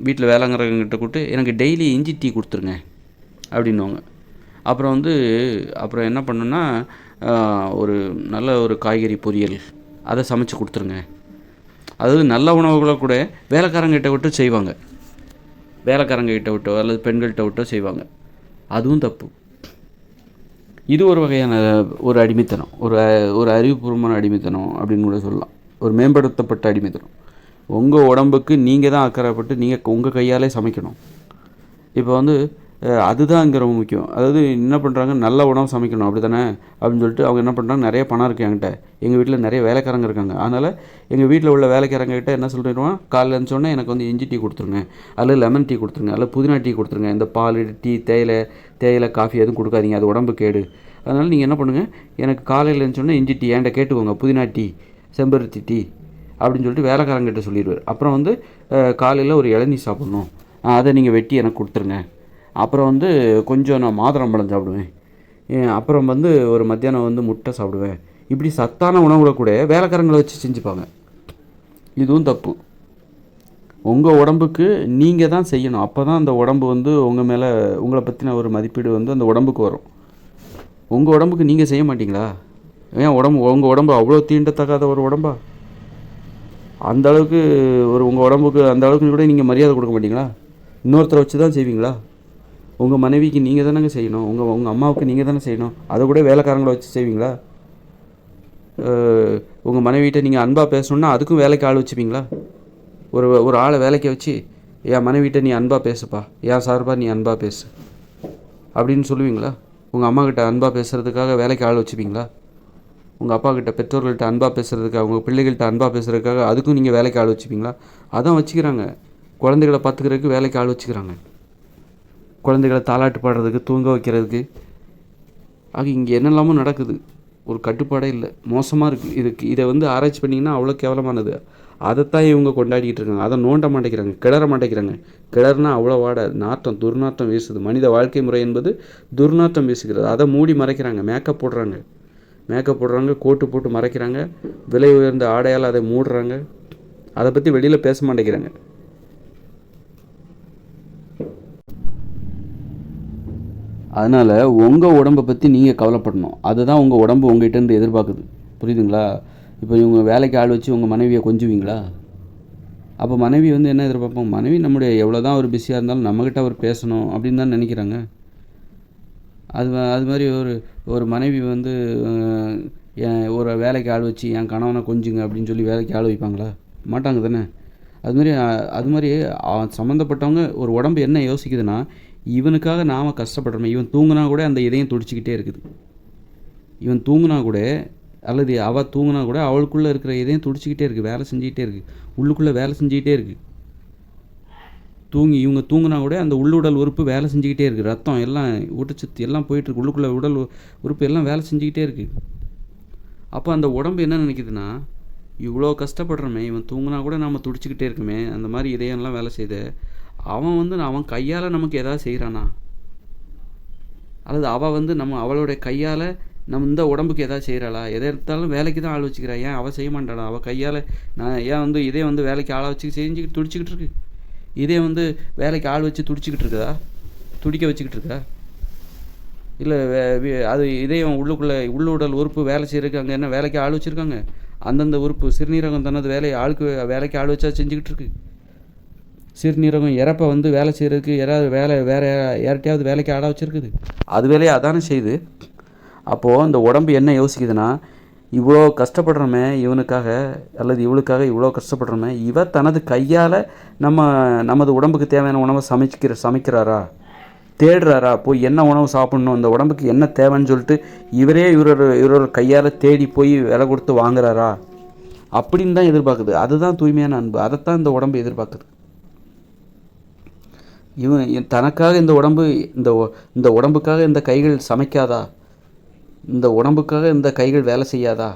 S1: வீட்டில் வேலைங்கிறவங்ககிட்ட கூப்பிட்டு எனக்கு டெய்லி இஞ்சி டீ கொடுத்துருங்க அப்படின்வாங்க. அப்புறம் வந்து அப்புறம் என்ன பண்ணுன்னா, ஒரு நல்ல ஒரு காய்கறி பொரியல் அதை சமைச்சு கொடுத்துருங்க. அதாவது நல்ல உணவுகளை கூட வேலைக்காரங்கிட்ட விட்டு செய்வாங்க, வேலைக்காரங்கிட்ட விட்டோ அல்லது பெண்கள்கிட்ட விட்டோ செய்வாங்க. அதுவும் தப்பு. இது ஒரு வகையான ஒரு அடிமைத்தனம், ஒரு அறிவுபூர்வமான அடிமைத்தனம் அப்படின்னு கூட சொல்லலாம். ஒரு மேம்படுத்தப்பட்ட அடிமைத்தனம். உங்கள் உடம்புக்கு நீங்கள் தான் அக்கறைப்பட்டு நீங்கள் உங்கள் கையாலே சமைக்கணும். இப்போ வந்து அதுதான் இங்கே ரொம்ப முக்கியம். அதாவது என்ன பண்ணுறாங்க, நல்ல உணவு சமைக்கணும் அப்படி தானே அப்படின்னு சொல்லிட்டு அவங்க என்ன பண்ணுறாங்க, நிறைய பணம் இருக்குது என்கிட்ட, எங்கள் வீட்டில் நிறைய வேலைக்காரங்க இருக்காங்க, அதனால் எங்கள் வீட்டில் உள்ள வேலைக்காரங்கிட்ட என்ன சொல்லிடுவான், காலையில் இருந்துச்சோடனே எனக்கு வந்து இஞ்சி டீ கொடுத்துருங்க, அல்லது லெமன் டீ கொடுத்துருங்க, அல்லது புதினா டீ கொடுத்துருங்க, இந்த பால் டீ தேயிலை காஃபி எதுவும் கொடுக்காதீங்க, அது உடம்பு கேடு. அதனால் நீங்கள் என்ன பண்ணுங்கள், எனக்கு காலையில் இருந்துச்சோடனே இஞ்சி டீ என்கிட்ட கேட்டுக்கோங்க, புதினா டீ செம்பருத்தி டீ அப்படின்னு சொல்லிட்டு வேலைக்காரங்கிட்ட சொல்லிடுவார். அப்புறம் வந்து காலையில் ஒரு இளநீ சாப்பிட்ணும், அதை நீங்கள் வெட்டி எனக்கு கொடுத்துருங்க. அப்புறம் வந்து கொஞ்சம் நான் மாதுளம்பழம் சாப்பிடுவேன். அப்புறம் வந்து ஒரு மத்தியானம் வந்து முட்டை சாப்பிடுவேன். இப்படி சத்தான உணவுகளை கூட வேலைக்காரங்களை வச்சு செஞ்சுப்பாங்க. இதுவும் தப்பு. உங்கள் உடம்புக்கு நீங்கள் தான் செய்யணும். அப்போ தான் அந்த உடம்பு வந்து உங்கள் மேலே உங்களை பற்றின ஒரு மதிப்பீடு வந்து அந்த உடம்புக்கு வரும். உங்கள் உடம்புக்கு நீங்கள் செய்ய மாட்டிங்களா? ஏன் உங்கள் உடம்பு அவ்வளோ தீண்டத்தக்காத ஒரு உடம்பா? அந்த அளவுக்கு உங்கள் உடம்புக்கு அந்த அளவுக்கு கூட நீங்கள் மரியாதை கொடுக்க மாட்டிங்களா? இன்னொருத்தரை வச்சு தான் செய்வீங்களா? உங்கள் மனைவிக்கு நீங்கள் தானேங்க செய்யணும், உங்கள் அம்மாவுக்கு நீங்கள் தானே செய்யணும், அதை கூட வேலைக்காரங்களை வச்சு செய்வீங்களா? உங்கள் மனைவிகிட்ட நீங்கள் அன்பாக பேசணுன்னா அதுக்கும் வேலைக்கு ஆள் வச்சுப்பீங்களா? ஒரு ஆளை வேலைக்கு வச்சு என் மனைவிகிட்ட நீ அன்பாக பேசுப்பா, என் சார்பாக நீ அன்பாக பேசு அப்படின்னு சொல்லுவீங்களா? உங்கள் அம்மாக்கிட்ட அன்பாக பேசுகிறதுக்காக வேலைக்கு ஆள் வச்சுப்பீங்களா? உங்கள் அப்பாக்கிட்ட பெற்றோர்கள்ட்ட அன்பாக பேசுகிறதுக்காக, உங்கள் பிள்ளைகள்கிட்ட அன்பாக பேசுகிறதுக்காக அதுக்கும் நீங்கள் வேலைக்கு ஆள் வச்சுப்பீங்களா? அதான் வச்சுக்கிறாங்க. குழந்தைகளை பார்த்துக்கிறதுக்கு வேலைக்கு ஆள் வச்சுக்கிறாங்க, குழந்தைகளை தாலாட்டு பாடுறதுக்கு, தூங்க வைக்கிறதுக்கு. ஆக இங்கே என்னெல்லாமோ நடக்குது, ஒரு கட்டுப்பாடே இல்லை, மோசமாக இருக்குது. இதை வந்து ஆராய்ச்சி பண்ணிங்கன்னா அவ்வளோ கேவலமானது. அதைத்தான் இவங்க கொண்டாடிக்கிட்டு இருக்காங்க. அதை நோண்ட மாட்டேங்கிறாங்க, கிளற மாட்டேங்கிறாங்க. கிளறுனா அவ்வளோ வாட நாற்றம், துர்நாற்றம் வீசுது. மனித வாழ்க்கை முறை என்பது துர்நாற்றம் வீசுகிறது. அதை மூடி மறைக்கிறாங்க, மேக்கப் போடுறாங்க, கோட்டு போட்டு மறைக்கிறாங்க, விலை உயர்ந்த ஆடையால் அதை மூடுறாங்க. அதை பற்றி வெளியில் பேச மாட்டேங்கிறாங்க. அதனால் உங்கள் உடம்பை பற்றி நீங்கள் கவலைப்படணும். அதுதான் உங்கள் உடம்பு உங்கள்கிட்டருந்து எதிர்பார்க்குது. புரியுதுங்களா? இப்போ இவங்க வேலைக்கு ஆள் வச்சு உங்கள் மனைவியை கொஞ்சுவீங்களா? அப்போ மனைவி வந்து என்ன எதிர்பார்ப்போம், மனைவி நம்முடைய எவ்வளோ தான் ஒரு பிஸியாக இருந்தாலும் நம்மக்கிட்ட அவர் பேசணும் அப்படின்னு தான் நினைக்கிறாங்க. அது மாதிரி ஒரு மனைவி வந்து ஒரு வேலைக்கு ஆள் வச்சு என் கணவனை கொஞ்சுங்க அப்படின்னு சொல்லி வேலைக்கு ஆள் வைப்பாங்களா? மாட்டாங்க தானே. அது மாதிரி சம்மந்தப்பட்டவங்க ஒரு உடம்பு என்ன யோசிக்குதுன்னா, இவனுக்காக நாம் கஷ்டப்படுறோமே, இவன் தூங்குனா கூட அந்த இதயம் துடிச்சிக்கிட்டே இருக்குது, இவன் தூங்குனா கூட அல்லது அவள் தூங்குனா கூட அவளுக்குள்ளே இருக்கிற இதயம் துடிச்சிக்கிட்டே இருக்குது, வேலை செஞ்சுக்கிட்டே இருக்குது, உள்ளுக்குள்ளே வேலை செஞ்சுக்கிட்டே இருக்குது. இவங்க தூங்குனா கூட அந்த உள்ளுடல் உறுப்பு வேலை செஞ்சுக்கிட்டே இருக்குது, ரத்தம் எல்லாம் ஊட்டச்சத்து எல்லாம் போயிட்டுருக்கு, உள்ளுக்குள்ளே உடல் உறுப்பு எல்லாம் வேலை செஞ்சுக்கிட்டே இருக்குது. அப்போ அந்த உடம்பு என்ன நினைக்குதுன்னா, இவ்வளோ கஷ்டப்படுறோமே, இவன் தூங்குனா கூட நாம் துடிச்சிக்கிட்டே இருக்குமே, அந்த மாதிரி இதயம்லாம் வேலை செய்த அவன் வந்து அவன் கையால் நமக்கு எதாவது செய்கிறானா, அல்லது அவள் வந்து அவளுடைய கையால் இந்த உடம்புக்கு எதாவது செய்கிறாளா? எதை எடுத்தாலும் வேலைக்கு தான் ஆள் வச்சுக்கிறா, ஏன் அவள் செய்ய மாட்டாளா? அவள் கையால் ஏன் வந்து இதே வந்து வேலைக்கு ஆளை வச்சு செஞ்சுக்கிட்டு துடிச்சிக்கிட்டு இருக்கு, இதே வந்து வேலைக்கு ஆள் வச்சு துடிச்சிக்கிட்டு இருக்குதா, துடிக்க வச்சுக்கிட்டு இருக்கா? இல்லை அது இதயம் உள்ளுடல் உறுப்பு வேலை செய்கிறதுக்கு அங்கே என்ன வேலைக்கு ஆள் வச்சுருக்காங்க? அந்தந்த உறுப்பு சிறுநீரகம் தனது வேலைக்கு ஆள் வச்சா செஞ்சுக்கிட்டு இருக்கு. சிறுநீரகம் இறப்பை வந்து வேலை செய்கிறதுக்கு வேறு யார்கிட்டையாவது வேலைக்கு ஆளாக வச்சுருக்குது, அது வேலையை அதானே செய்யுது. அப்போது இந்த உடம்பு என்ன யோசிக்குதுன்னா, இவ்வளோ கஷ்டப்படுறோமே இவனுக்காக அல்லது இவளுக்காக இவ்வளோ கஷ்டப்படுறோமே, தனது கையால் நமது உடம்புக்கு தேவையான உணவை சமைக்கிறாரா, தேடுறாரா, போய் என்ன உணவு சாப்பிட்ணும், இந்த உடம்புக்கு என்ன தேவைன்னு சொல்லிட்டு இவரோட கையால் தேடி போய் விலை கொடுத்து வாங்குறாரா அப்படின்னு தான் எதிர்பார்க்குது. அதுதான் தூய்மையான அன்பு, அதைத்தான் இந்த உடம்பு எதிர்பார்க்குது. தனக்காக இந்த உடம்பு இந்த உடம்புக்காக இந்த கைகள் சமைக்காதா? இந்த உடம்புக்காக இந்த கைகள் வேலை செய்யாதா?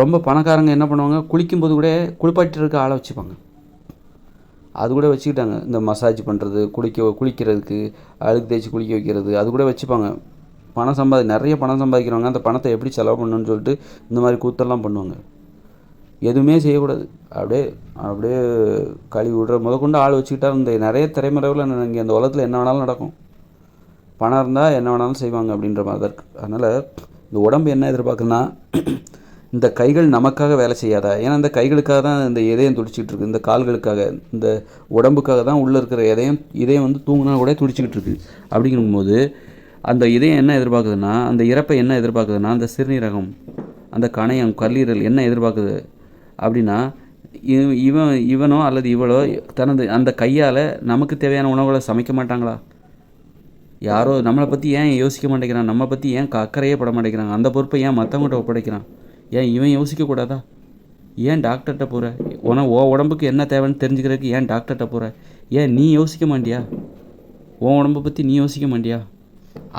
S1: ரொம்ப பணக்காரங்க என்ன பண்ணுவாங்க, குளிக்கும்போது கூட குளிப்பாட்டிட்டு இருக்க ஆளை வச்சுப்பாங்க. அது கூட வச்சுக்கிட்டாங்க. இந்த மசாஜ் பண்ணுறது, குளிக்கிறதுக்கு, அழுக்கு தேய்ச்சி குளிக்க வைக்கிறது, அது கூட வச்சுப்பாங்க. நிறைய பணம் சம்பாதிக்கிறவங்க அந்த பணத்தை எப்படி செலவு பண்ணணும்னு சொல்லிட்டு இந்த மாதிரி கூத்தெல்லாம் பண்ணுவாங்க. எதுவுமே செய்யக்கூடாது. அப்படியே அப்படியே கழுவி விடுற முதற்கொண்டு ஆள் வச்சுக்கிட்டா இந்த நிறைய திரைமறைவில் இங்கே அந்த உலகத்தில் என்ன வேணாலும் நடக்கும். பணம் இருந்தால் என்ன வேணாலும் செய்வாங்க அப்படின்ற மாதிரி தான் இருக்குது. அதனால் இந்த உடம்பு என்ன எதிர்பார்க்குன்னா, இந்த கைகள் நமக்காக வேலை செய்யாதா? ஏன்னா இந்த கைகளுக்காக தான் இந்த இதயம் துடிச்சிக்கிட்டு இருக்குது, இந்த கால்களுக்காக, இந்த உடம்புக்காக தான் உள்ளே இருக்கிற இதயம் வந்து தூங்கினா கூட துடிச்சிக்கிட்டு இருக்குது. அப்படிங்கும்போது அந்த இதயம் என்ன எதிர்பார்க்குதுன்னா, அந்த இறப்பை என்ன எதிர்பார்க்குதுன்னா, அந்த சிறுநீரகம், அந்த கணையம், கல்லீரல் என்ன எதிர்பார்க்குது அப்படின்னா, இவனோ அல்லது இவளோ தனது அந்த கையால் நமக்கு தேவையான உணவுகளை சமைக்க மாட்டாங்களா? யாரோ நம்மளை பற்றி ஏன் யோசிக்க மாட்டேங்கிறான், நம்ம பற்றி ஏன் அக்கறையே பட மாட்டேங்கிறாங்க, அந்த பொறுப்பை ஏன் மற்றவங்கள்ட்ட ஒப்படைக்கிறான்? ஏன் இவன் யோசிக்கக்கூடாதா? ஏன் டாக்டர்கிட்ட போகிற? உடம்புக்கு என்ன தேவைன்னு தெரிஞ்சுக்கிறதுக்கு ஏன் டாக்டர்கிட்ட போகிற? ஏன் நீ யோசிக்க மாட்டியா? உடம்பை பற்றி நீ யோசிக்க மாட்டியா?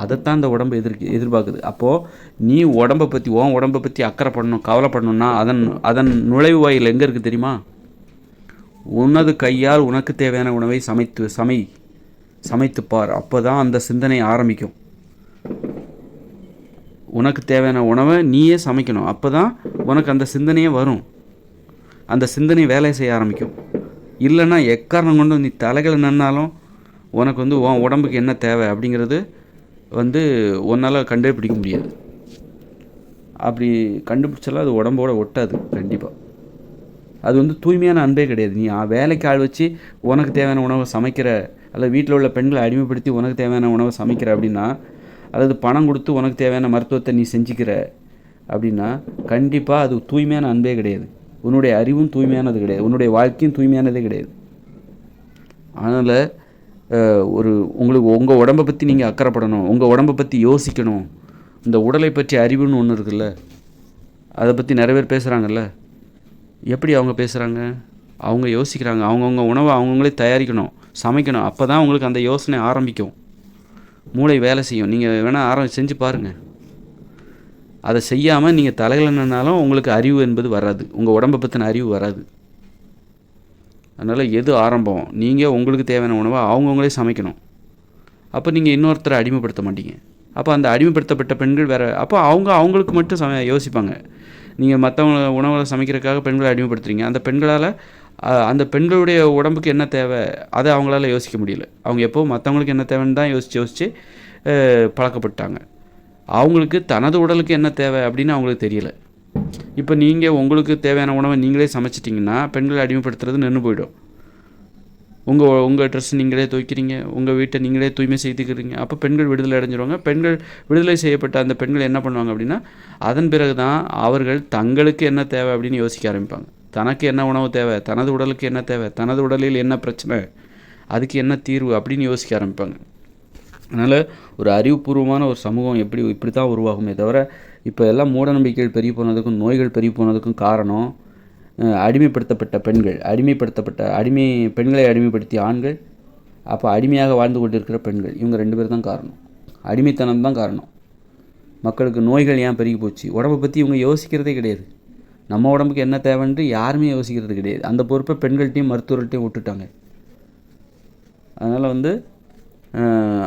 S1: அதைத்தான் இந்த உடம்பு எதிர்பார்க்குது. அப்போது நீ உடம்பை பற்றி அக்கறை பண்ணணும், கவலைப்படணும்னா அதன் நுழைவு வாயில் எங்கே இருக்குது தெரியுமா? உனது கையால் உனக்கு தேவையான உணவை சமைத்துப்பார். அப்போ தான் அந்த சிந்தனை ஆரம்பிக்கும். உனக்கு தேவையான உணவை நீயே சமைக்கணும். அப்போ தான் உனக்கு அந்த சிந்தனையே வரும். அந்த சிந்தனை வேலை செய்ய ஆரம்பிக்கும். இல்லைன்னா எக்காரணம் கொண்டு நீ தலைகளை நின்னாலும் உனக்கு வந்து உன் உடம்புக்கு என்ன தேவை அப்படிங்கிறது வந்து உன்னால் கண்டுபிடிக்க முடியாது. அப்படி கண்டுபிடிச்சாலும் அது உடம்போட ஒட்டாது கண்டிப்பாக. அது வந்து தூய்மையான அன்பே கிடையாது. நீ வேலைக்கு ஆள் வச்சு உனக்கு தேவையான உணவை சமைக்கிற, அல்லது வீட்டில் உள்ள பெண்களை அடிமைப்படுத்தி உனக்கு தேவையான உணவை சமைக்கிற அப்படின்னா, அல்லது பணம் கொடுத்து உனக்கு தேவையான மருத்துவத்தை நீ செஞ்சுக்கிற அப்படின்னா, கண்டிப்பாக அது தூய்மையான அன்பே கிடையாது. உன்னுடைய அறிவும் தூய்மையானது கிடையாது, உன்னுடைய வாழ்க்கையும் தூய்மையானதே கிடையாது. அதனால் உங்களுக்கு உங்கள் உடம்பை பற்றி நீங்கள் அக்கறைப்படணும், உங்கள் உடம்பை பற்றி யோசிக்கணும். இந்த உடலை பற்றி அறிவுன்னு ஒன்று இருக்குல்ல, அதை பற்றி நிறைய பேர் பேசுகிறாங்கல்ல. எப்படி அவங்க பேசுகிறாங்க? அவங்க யோசிக்கிறாங்க. அவங்கவுங்க உணவை அவங்கவுங்களே தயாரிக்கணும், சமைக்கணும். அப்போ தான் உங்களுக்கு அந்த யோசனை ஆரம்பிக்கும், மூளை வேலை செய்யும். நீங்கள் வேணால் செஞ்சு பாருங்கள். அதை செய்யாமல் நீங்கள் தலைகளனாலும் உங்களுக்கு அறிவு என்பது வராது, உங்கள் உடம்பை பற்றின அறிவு வராது. அதனால் எது ஆரம்பம்? நீங்கள் உங்களுக்கு தேவையான உணவை அவங்கவுங்களே சமைக்கணும். அப்போ நீங்கள் இன்னொருத்தரை அடிமைப்படுத்த மாட்டீங்க. அப்போ அந்த அடிமைப்படுத்தப்பட்ட பெண்கள் வேறு, அப்போ அவங்களுக்கு மட்டும் யோசிப்பாங்க. நீங்கள் மற்றவங்க உணவை சமைக்கிறதுக்காக பெண்களை அடிமைப்படுத்துறீங்க. அந்த பெண்களுடைய உடம்புக்கு என்ன தேவை அதை அவங்களால யோசிக்க முடியல. அவங்க எப்போது மற்றவங்களுக்கு என்ன தேவைன்னு தான் யோசித்து பழக்கப்பட்டாங்க. அவங்களுக்கு தனது உடலுக்கு என்ன தேவை அப்படின்னு அவங்களுக்கு தெரியலை. இப்போ நீங்கள் உங்களுக்கு தேவையான உணவை நீங்களே சமைச்சிட்டிங்கன்னா பெண்களை அடிமைப்படுத்துறது நின்று போயிடும். உங்கள் ட்ரெஸ் நீங்களே துவைக்கிறீங்க, உங்கள் வீட்டை நீங்களே தூய்மை செய்துக்கிறீங்க. அப்போ பெண்கள் விடுதலை அடைஞ்சிருவாங்க. பெண்கள் விடுதலை செய்யப்பட்ட அந்த பெண்கள் என்ன பண்ணுவாங்க அப்படின்னா, அதன் பிறகு தான் அவர்கள் தங்களுக்கு என்ன தேவை அப்படின்னு யோசிக்க ஆரம்பிப்பாங்க. தனக்கு என்ன உணவு தேவை, தனது உடலுக்கு என்ன தேவை, தனது உடலில் என்ன பிரச்சனை, அதுக்கு என்ன தீர்வு அப்படின்னு யோசிக்க ஆரம்பிப்பாங்க. அதனால் ஒரு அறிவுபூர்வமான ஒரு சமூகம் இப்படி தான் உருவாகுமே தவிர, இப்போ எல்லாம் மூடநம்பிக்கைகள் பெருகி போனதுக்கும் நோய்கள் பெருகி போனதுக்கும் காரணம் அடிமைப்படுத்தப்பட்ட பெண்கள், பெண்களை அடிமைப்படுத்திய ஆண்கள், அப்போ அடிமையாக வாழ்ந்து கொண்டிருக்கிற பெண்கள், இவங்க 2 பேர் தான் காரணம். அடிமைத்தனம் தான் காரணம். மக்களுக்கு நோய்கள் ஏன் பெருகி போச்சு? உடம்பை பற்றி இவங்க யோசிக்கிறதே கிடையாது. நம்ம உடம்புக்கு என்ன தேவைன்ட்டு யாருமே யோசிக்கிறது கிடையாது. அந்த பொறுப்பை பெண்கள்கிட்டையும் மருத்துவர்கள்ட்டையும் விட்டுட்டாங்க.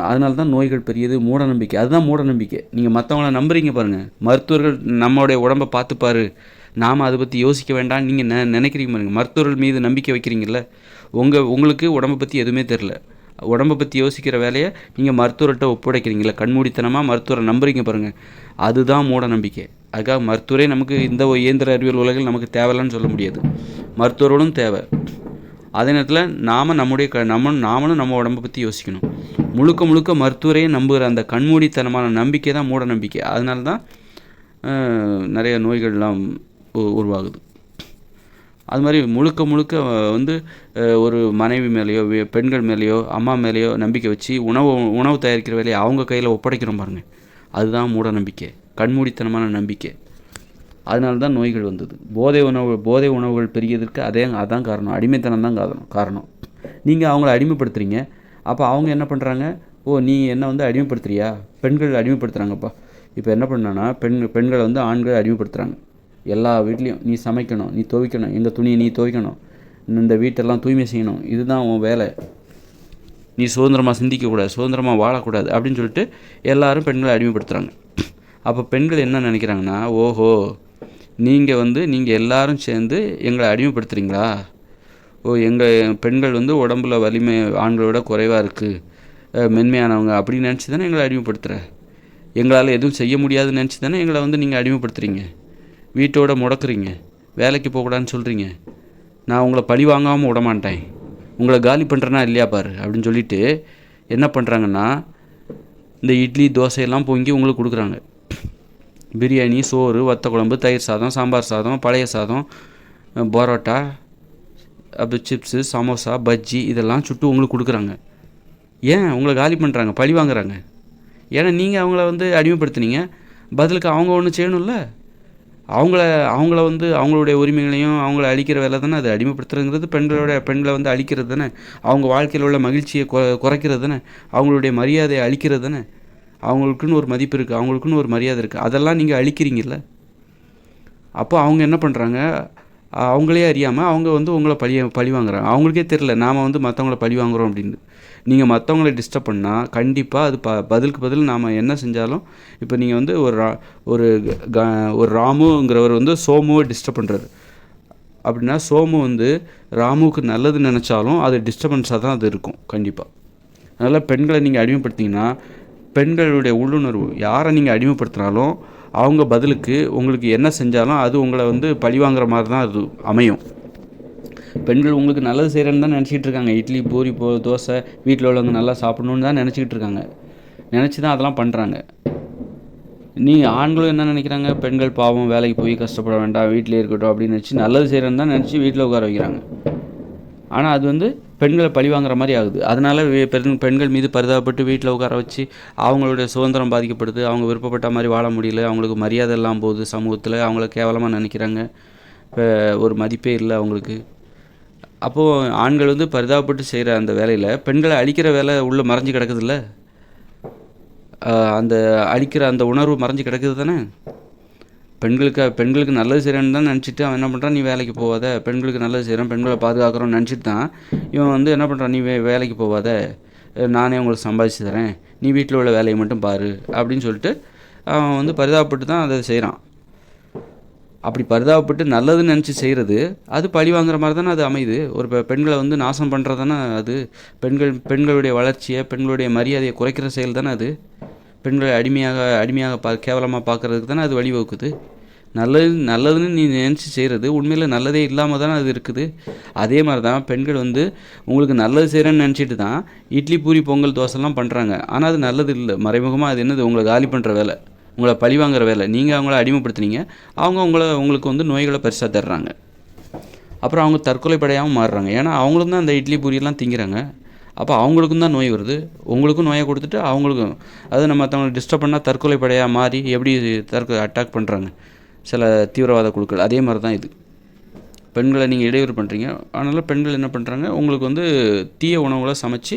S1: அதனால தான் நோய்கள் பெரியது. மூடநம்பிக்கை, அதுதான் மூடநம்பிக்கை. நீங்கள் மற்றவங்கள நம்புறீங்க பாருங்கள். மருத்துவர்கள் நம்மளுடைய உடம்பை பார்த்துப்பாரு, நாம் அதை பற்றி யோசிக்க வேண்டாம்னு நீங்கள் நினைக்கிறீங்க பாருங்கள். மருத்துவர்கள் மீது நம்பிக்கை வைக்கிறீங்கள, உங்களுக்கு உடம்பை பற்றி எதுவுமே தெரில. உடம்பை பற்றி யோசிக்கிற வேலையை நீங்கள் மருத்துவர்கிட்ட ஒப்படைக்கிறீங்களா, கண்மூடித்தனமாக மருத்துவரை நம்புறீங்க பாருங்கள். அதுதான் மூடநம்பிக்கை. அதுக்காக மருத்துவரே நமக்கு இந்த இயந்திர அறிவியல் உலகில் நமக்கு தேவையில்லைன்னு சொல்ல முடியாது. மருத்துவர்களும் தேவை. அதே நேரத்தில் நாமளும் நம்ம உடம்பை பற்றி யோசிக்கணும். முழுக்க மருத்துவரையே நம்புகிற அந்த கண்மூடித்தனமான நம்பிக்கை தான் மூட நம்பிக்கை. அதனால தான் நிறைய நோய்கள்லாம் உருவாகுது. அது மாதிரி முழுக்க வந்து ஒரு மனைவி மேலேயோ பெண்கள் மேலேயோ அம்மா மேலேயோ நம்பிக்கை வச்சு உணவு தயாரிக்கிற வேலையை அவங்க கையில் ஒப்படைக்கிறோம் பாருங்கள். அதுதான் மூட நம்பிக்கை, கண்மூடித்தனமான நம்பிக்கை. அதனால தான் நோய்கள் வந்தது. போதை உணவுகள் பெரியதற்கு அதான் காரணம். அடிமைத்தனம் தான் காரணம். நீங்கள் அவங்கள அடிமைப்படுத்துகிறீங்க. அப்போ அவங்க என்ன பண்ணுறாங்க, ஓ நீ என்ன வந்து அடிமைப்படுத்துறியா, பெண்கள் அடிமைப்படுத்துகிறாங்கப்பா. இப்போ என்ன பண்ணான்னா பெண்களை வந்து ஆண்கள் அடிமைப்படுத்துகிறாங்க. எல்லா வீட்லேயும் நீ சமைக்கணும், நீ துவைக்கணும், எங்கள் துணியை நீ துவைக்கணும், இந்த வீட்டெல்லாம் தூய்மை செய்யணும், இதுதான் உன் வேலை, நீ சுதந்திரமாக சிந்திக்கக்கூடாது, சுதந்திரமாக வாழக்கூடாது அப்படின்னு சொல்லிட்டு எல்லாரும் பெண்களை அடிமைப்படுத்துகிறாங்க. அப்போ பெண்கள் என்ன நினைக்கிறாங்கன்னா, ஓஹோ நீங்கள் எல்லாரும் சேர்ந்து எங்களை அடிமைப்படுத்துகிறீங்களா, எங்கள் பெண்கள் வந்து உடம்புல வலிமை ஆண்களோட குறைவாக இருக்குது, மென்மையானவங்க அப்படின்னு நினச்சி தானே எங்களை அடிமைப்படுத்துகிற, எங்களால் எதுவும் செய்ய முடியாதுன்னு நினச்சி தானே எங்களை வந்து நீங்கள் அடிமைப்படுத்துகிறீங்க, வீட்டோட முடக்குறீங்க, வேலைக்கு போகக்கூடாதுன்னு சொல்கிறீங்க, நான் உங்களை பழி வாங்காமல் விடமாட்டேன், உங்களை காலி பண்ணுறேன்னா இல்லையா பாரு அப்படின்னு சொல்லிட்டு என்ன பண்ணுறாங்கன்னா, இந்த இட்லி தோசையெல்லாம் பொங்கி உங்களுக்கு கொடுக்குறாங்க. பிரியாணி, சோறு, வத்த குழம்பு, தயிர் சாதம், சாம்பார் சாதம், பழைய சாதம், பரோட்டா, அப்படி சிப்ஸு, சமோசா, பஜ்ஜி இதெல்லாம் சுட்டு உங்களுக்கு கொடுக்குறாங்க. ஏன் உங்களை காலி பண்ணுறாங்க, பழி வாங்குறாங்க? ஏன்னா நீங்கள் அவங்கள வந்து அடிமைப்படுத்துனீங்க, பதிலுக்கு அவங்க ஒன்று செய்யணும்ல. அவங்கள வந்து அவங்களுடைய உரிமைகளையும் அவங்கள அழிக்கிற வேலை தானே அது. அடிமைப்படுத்துறதுங்கிறது பெண்களை வந்து அழிக்கிறது தானே, அவங்க வாழ்க்கையில் உள்ள மகிழ்ச்சியை குறைக்கிறது தானே, அவங்களுடைய மரியாதையை அழிக்கிறது தானே. அவங்களுக்குன்னு ஒரு மதிப்பு இருக்குது, அவங்களுக்குன்னு ஒரு மரியாதை இருக்குது, அதெல்லாம் நீங்கள் அழிக்கிறீங்கல்ல. அப்போ அவங்க என்ன பண்ணுறாங்க, அவங்களே அறியாமல் அவங்க வந்து உங்களை பழி வாங்குறாங்க. அவங்களுக்கே தெரில நாம் வந்து மற்றவங்கள பழி வாங்குகிறோம் அப்படின்னு. நீங்கள் மற்றவங்கள டிஸ்டர்ப் பண்ணால் கண்டிப்பாக அது பதிலுக்கு பதில் நாம் என்ன செஞ்சாலும், இப்போ நீங்கள் வந்து ஒரு ராமுங்கிறவர் வந்து சோமுவை டிஸ்டர்ப் பண்ணுறாரு அப்படின்னா, சோமு வந்து ராமுவுக்கு நல்லது நினச்சாலும் அது டிஸ்டர்பன்ஸாக தான் அது இருக்கும் கண்டிப்பாக. அதனால் பெண்களை நீங்கள் அடிமைப்படுத்திங்கன்னா, பெண்களுடைய உள்ளுணர்வு யாரை நீங்கள் அடிமைப்படுத்தினாலும் அவங்க பதிலுக்கு உங்களுக்கு என்ன செஞ்சாலும் அது உங்களை வந்து பழி வாங்குற மாதிரி தான் அது அமையும். பெண்கள் உங்களுக்கு நல்லது செய்கிறேன்னு தான் நினச்சிக்கிட்டு இருக்காங்க. இட்லி, பூரி, தோசை வீட்டில் உள்ளவங்க நல்லா சாப்பிடணுன்னு தான் நினச்சிக்கிட்டு இருக்காங்க. நினச்சி தான் அதெல்லாம் பண்ணுறாங்க. ஆண்களும் என்ன நினைக்கிறாங்க, பெண்கள் பாவம் வேலைக்கு போய் கஷ்டப்பட வேண்டாம், வீட்டிலே இருக்கட்டும் அப்படின்னு நினச்சி நல்லது செய்கிறேன்னு தான் நினச்சி வீட்டில் உட்கார வைக்கிறாங்க. ஆனால் அது வந்து பெண்களை பழி வாங்குற மாதிரி ஆகுது. அதனால் பெண்கள் மீது பரிதாபப்பட்டு வீட்டில் உட்கார வச்சு அவங்களுடைய சுதந்திரம் பாதிக்கப்படுது, அவங்க விருப்பப்பட்ட மாதிரி வாழ முடியல, அவங்களுக்கு மரியாதை எல்லாம் போகுது சமூகத்தில், அவங்கள கேவலமாக நினைக்கிறாங்க, இப்போ ஒரு மதிப்பே இல்லை அவங்களுக்கு. அப்போது ஆண்கள் வந்து பரிதாபப்பட்டு செய்கிற அந்த வேலையில் பெண்களை அழிக்கிற வேலை உள்ளே மறைஞ்சு கிடக்குதுல்ல, அந்த அழிக்கிற அந்த உணர்வு மறைஞ்சு கிடக்குது தானே. பெண்களுக்கு நல்லது செய்கிறேன்னு தான் நினச்சிட்டு அவன் என்ன பண்ணுறான், நீ வேலைக்கு போகாத, பெண்களுக்கு நல்லது செய்கிறேன், பெண்களை பாதுகாக்கிறோன்னு நினச்சிட்டு தான் இவன் வந்து என்ன பண்ணுறான், நீ வேலைக்கு போகாத, நானே உங்களுக்கு சம்பாதிச்சு தரேன், நீ வீட்டில் உள்ள வேலையை மட்டும் பாரு அப்படின்னு சொல்லிட்டு அவன் வந்து பரிதாபப்பட்டு தான் அதை செய்கிறான். அப்படி பரிதாபப்பட்டு நல்லதுன்னு நினச்சி செய்கிறது அது பழி வாங்குற மாதிரி தானே அது அமையுது. ஒரு பெண்களை வந்து நாசம் பண்ணுறது தானே அது. பெண்களுடைய வளர்ச்சியை, பெண்களுடைய மரியாதையை குறைக்கிற செயல் தானே அது. பெண்களை அடிமையாக கேவலமாக பார்க்குறதுக்கு தானே அது வழிவகுக்குது. நல்லதுன்னு நீ நினச்சி செய்கிறது உண்மையில் நல்லதே இல்லாமல் தானே அது இருக்குது. அதே மாதிரி தான் பெண்கள் வந்து உங்களுக்கு நல்லது செய்கிறேன்னு நினச்சிட்டு தான் இட்லி, பூரி, பொங்கல், தோசைலாம் பண்ணுறாங்க. ஆனால் அது நல்லது இல்லை, மறைமுகமாக அது என்னது, உங்களை காலி பண்ணுற வேலை, உங்களை பழி வாங்குற வேலை. நீங்கள் அவங்கள அடிமைப்படுத்துனீங்க, உங்களுக்கு வந்து நோய்களை பெருசாக தர்றாங்க. அப்புறம் அவங்க தற்கொலை படையாகவும் மாறுறாங்க. ஏன்னா அவங்களும் தான் அந்த இட்லி பூரியெல்லாம் திங்கிறாங்க. அப்போ அவங்களுக்கும் தான் நோய் வருது, உங்களுக்கும் நோயை கொடுத்துட்டு அவங்களுக்கும். அது நம்ம மற்றவங்களை டிஸ்டர்ப் பண்ணால் தற்கொலை படையாக மாறி எப்படி அட்டாக் பண்ணுறாங்க சில தீவிரவாத குழுக்கள், அதே மாதிரி தான் இது. பெண்களை நீங்கள் இடையூறு பண்ணுறீங்க, அதனால் பெண்கள் என்ன பண்ணுறாங்க, உங்களுக்கு வந்து தீய உணவுகளை சமைச்சு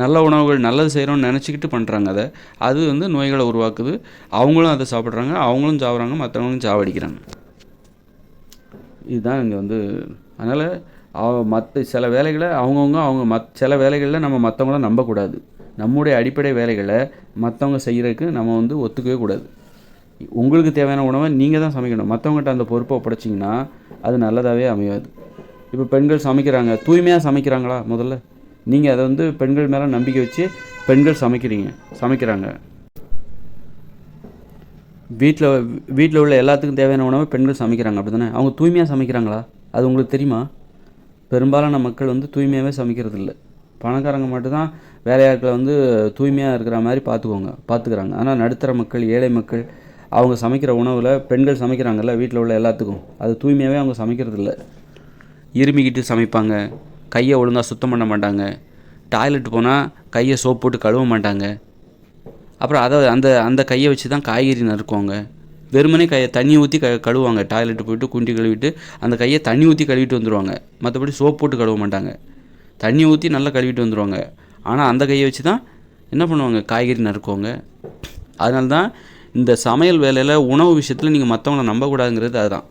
S1: நல்ல உணவுகள் நல்லது செய்கிறோன்னு நினச்சிக்கிட்டு பண்ணுறாங்க. அது வந்து நோய்களை உருவாக்குது. அவங்களும் அதை சாப்பிட்றாங்க, அவங்களும் சாப்பிட்றாங்க, மற்றவங்களும் சாவடிக்கிறாங்க. இதுதான் இங்கே வந்து. அதனால் மற்ற சில வேலைகளை அவங்க சில வேலைகளில் நம்ம மற்றவங்கள நம்பக்கூடாது. நம்முடைய அடிப்படை வேலைகளை மற்றவங்க செய்கிறதுக்கு நம்ம வந்து ஒத்துக்கவே கூடாது. உங்களுக்கு தேவையான உணவை நீங்கள் தான் சமைக்கணும். மற்றவங்ககிட்ட அந்த பொறுப்பை ஒப்படைச்சிங்கன்னா அது நல்லதாகவே அமையாது. இப்போ பெண்கள் சமைக்கிறாங்க, தூய்மையாக சமைக்கிறாங்களா? முதல்ல நீங்கள் அதை வந்து பெண்கள் மேலே நம்பிக்கை வச்சு பெண்கள் சமைக்கிறாங்க. வீட்டில் உள்ள எல்லாத்துக்கும் தேவையான உணவை பெண்கள் சமைக்கிறாங்க, அப்படி தானே? அவங்க தூய்மையாக சமைக்கிறாங்களா? அது உங்களுக்கு தெரியுமா? பெரும்பாலான மக்கள் வந்து தூய்மையாகவே சமைக்கிறது இல்லை. பணக்காரங்க மட்டும்தான் வேலையாட்களை வந்து தூய்மையாக இருக்கிற மாதிரி பார்த்துக்கிறாங்க. ஆனால் நடுத்தர மக்கள், ஏழை மக்கள், அவங்க சமைக்கிற உணவில் பெண்கள் சமைக்கிறாங்கல்ல, வீட்டில் உள்ள எல்லாத்துக்கும், அது தூய்மையாகவே அவங்க சமைக்கிறது இல்லை. இருமிக்கிட்டு சமைப்பாங்க, கையை ஒழுங்காக சுத்தம் பண்ண மாட்டாங்க, டாய்லெட் போனால் கையை சோப் போட்டு கழுவ மாட்டாங்க. அப்புறம் அந்த கையை வச்சு தான் காய்கறி நறுக்குவாங்க. வெறுமனே தண்ணி ஊற்றி கழுவுவாங்க. டாய்லெட்டு போய்ட்டு குண்டி கழுவிட்டு அந்த கையை தண்ணி ஊற்றி கழுவிட்டு வந்துடுவாங்க. மற்றபடி சோப் போட்டு கழுவ மாட்டாங்க. தண்ணி ஊற்றி நல்லா கழுவிட்டு வந்துடுவாங்க. ஆனால் அந்த கையை வச்சு தான் என்ன பண்ணுவாங்க, காய்கறி நறுக்குவாங்க. அதனால தான் இந்த சமையல் வேலையில் உணவு விஷயத்தில் நீங்கள் மற்றவங்கள நம்பக்கூடாதுங்கிறது அதுதான்.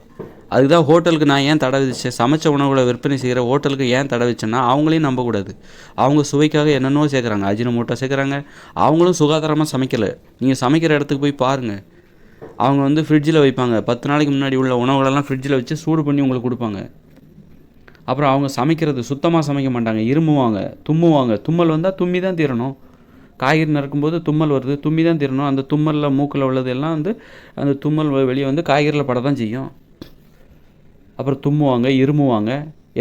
S1: அதுதான் ஹோட்டலுக்கு நான் ஏன் தடை விதிச்சேன், சமைச்ச உணவுகளை விற்பனை செய்கிற ஹோட்டலுக்கு ஏன் தடை வச்சேன்னா அவங்களையும் நம்பக்கூடாது. அவங்க சுவைக்காக என்னென்னோ சேர்க்குறாங்க, அஜினமோட்டோ சேர்க்குறாங்க. அவங்களும் சுகாதாரமாக சமைக்கலை. நீங்கள் சமைக்கிற இடத்துக்கு போய் பாருங்கள். அவங்க வந்து ஃப்ரிட்ஜில் வைப்பாங்க. 10 நாளைக்கு முன்னாடி உள்ள உணவுகளெல்லாம் ஃப்ரிட்ஜில் வச்சு சூடு பண்ணி உங்களுக்கு கொடுப்பாங்க. அப்புறம் அவங்க சமைக்கிறது சுத்தமாக சமைக்க மாட்டாங்க. இருமுவாங்க, தும்முவாங்க. தும்மல் வந்தால் தும்மி தான் தீரணும். காய்கறி நறுக்கும்போது தும்மல் வருது, தும்மி தான் தீரணும். அந்த தும்மலில் மூக்கில் உள்ளது எல்லாம் வந்து அந்த தும்மல் வெளியே வந்து காய்கறியில் பட தான் செய்யும். அப்புறம் தும்முவாங்க, இருமுவாங்க.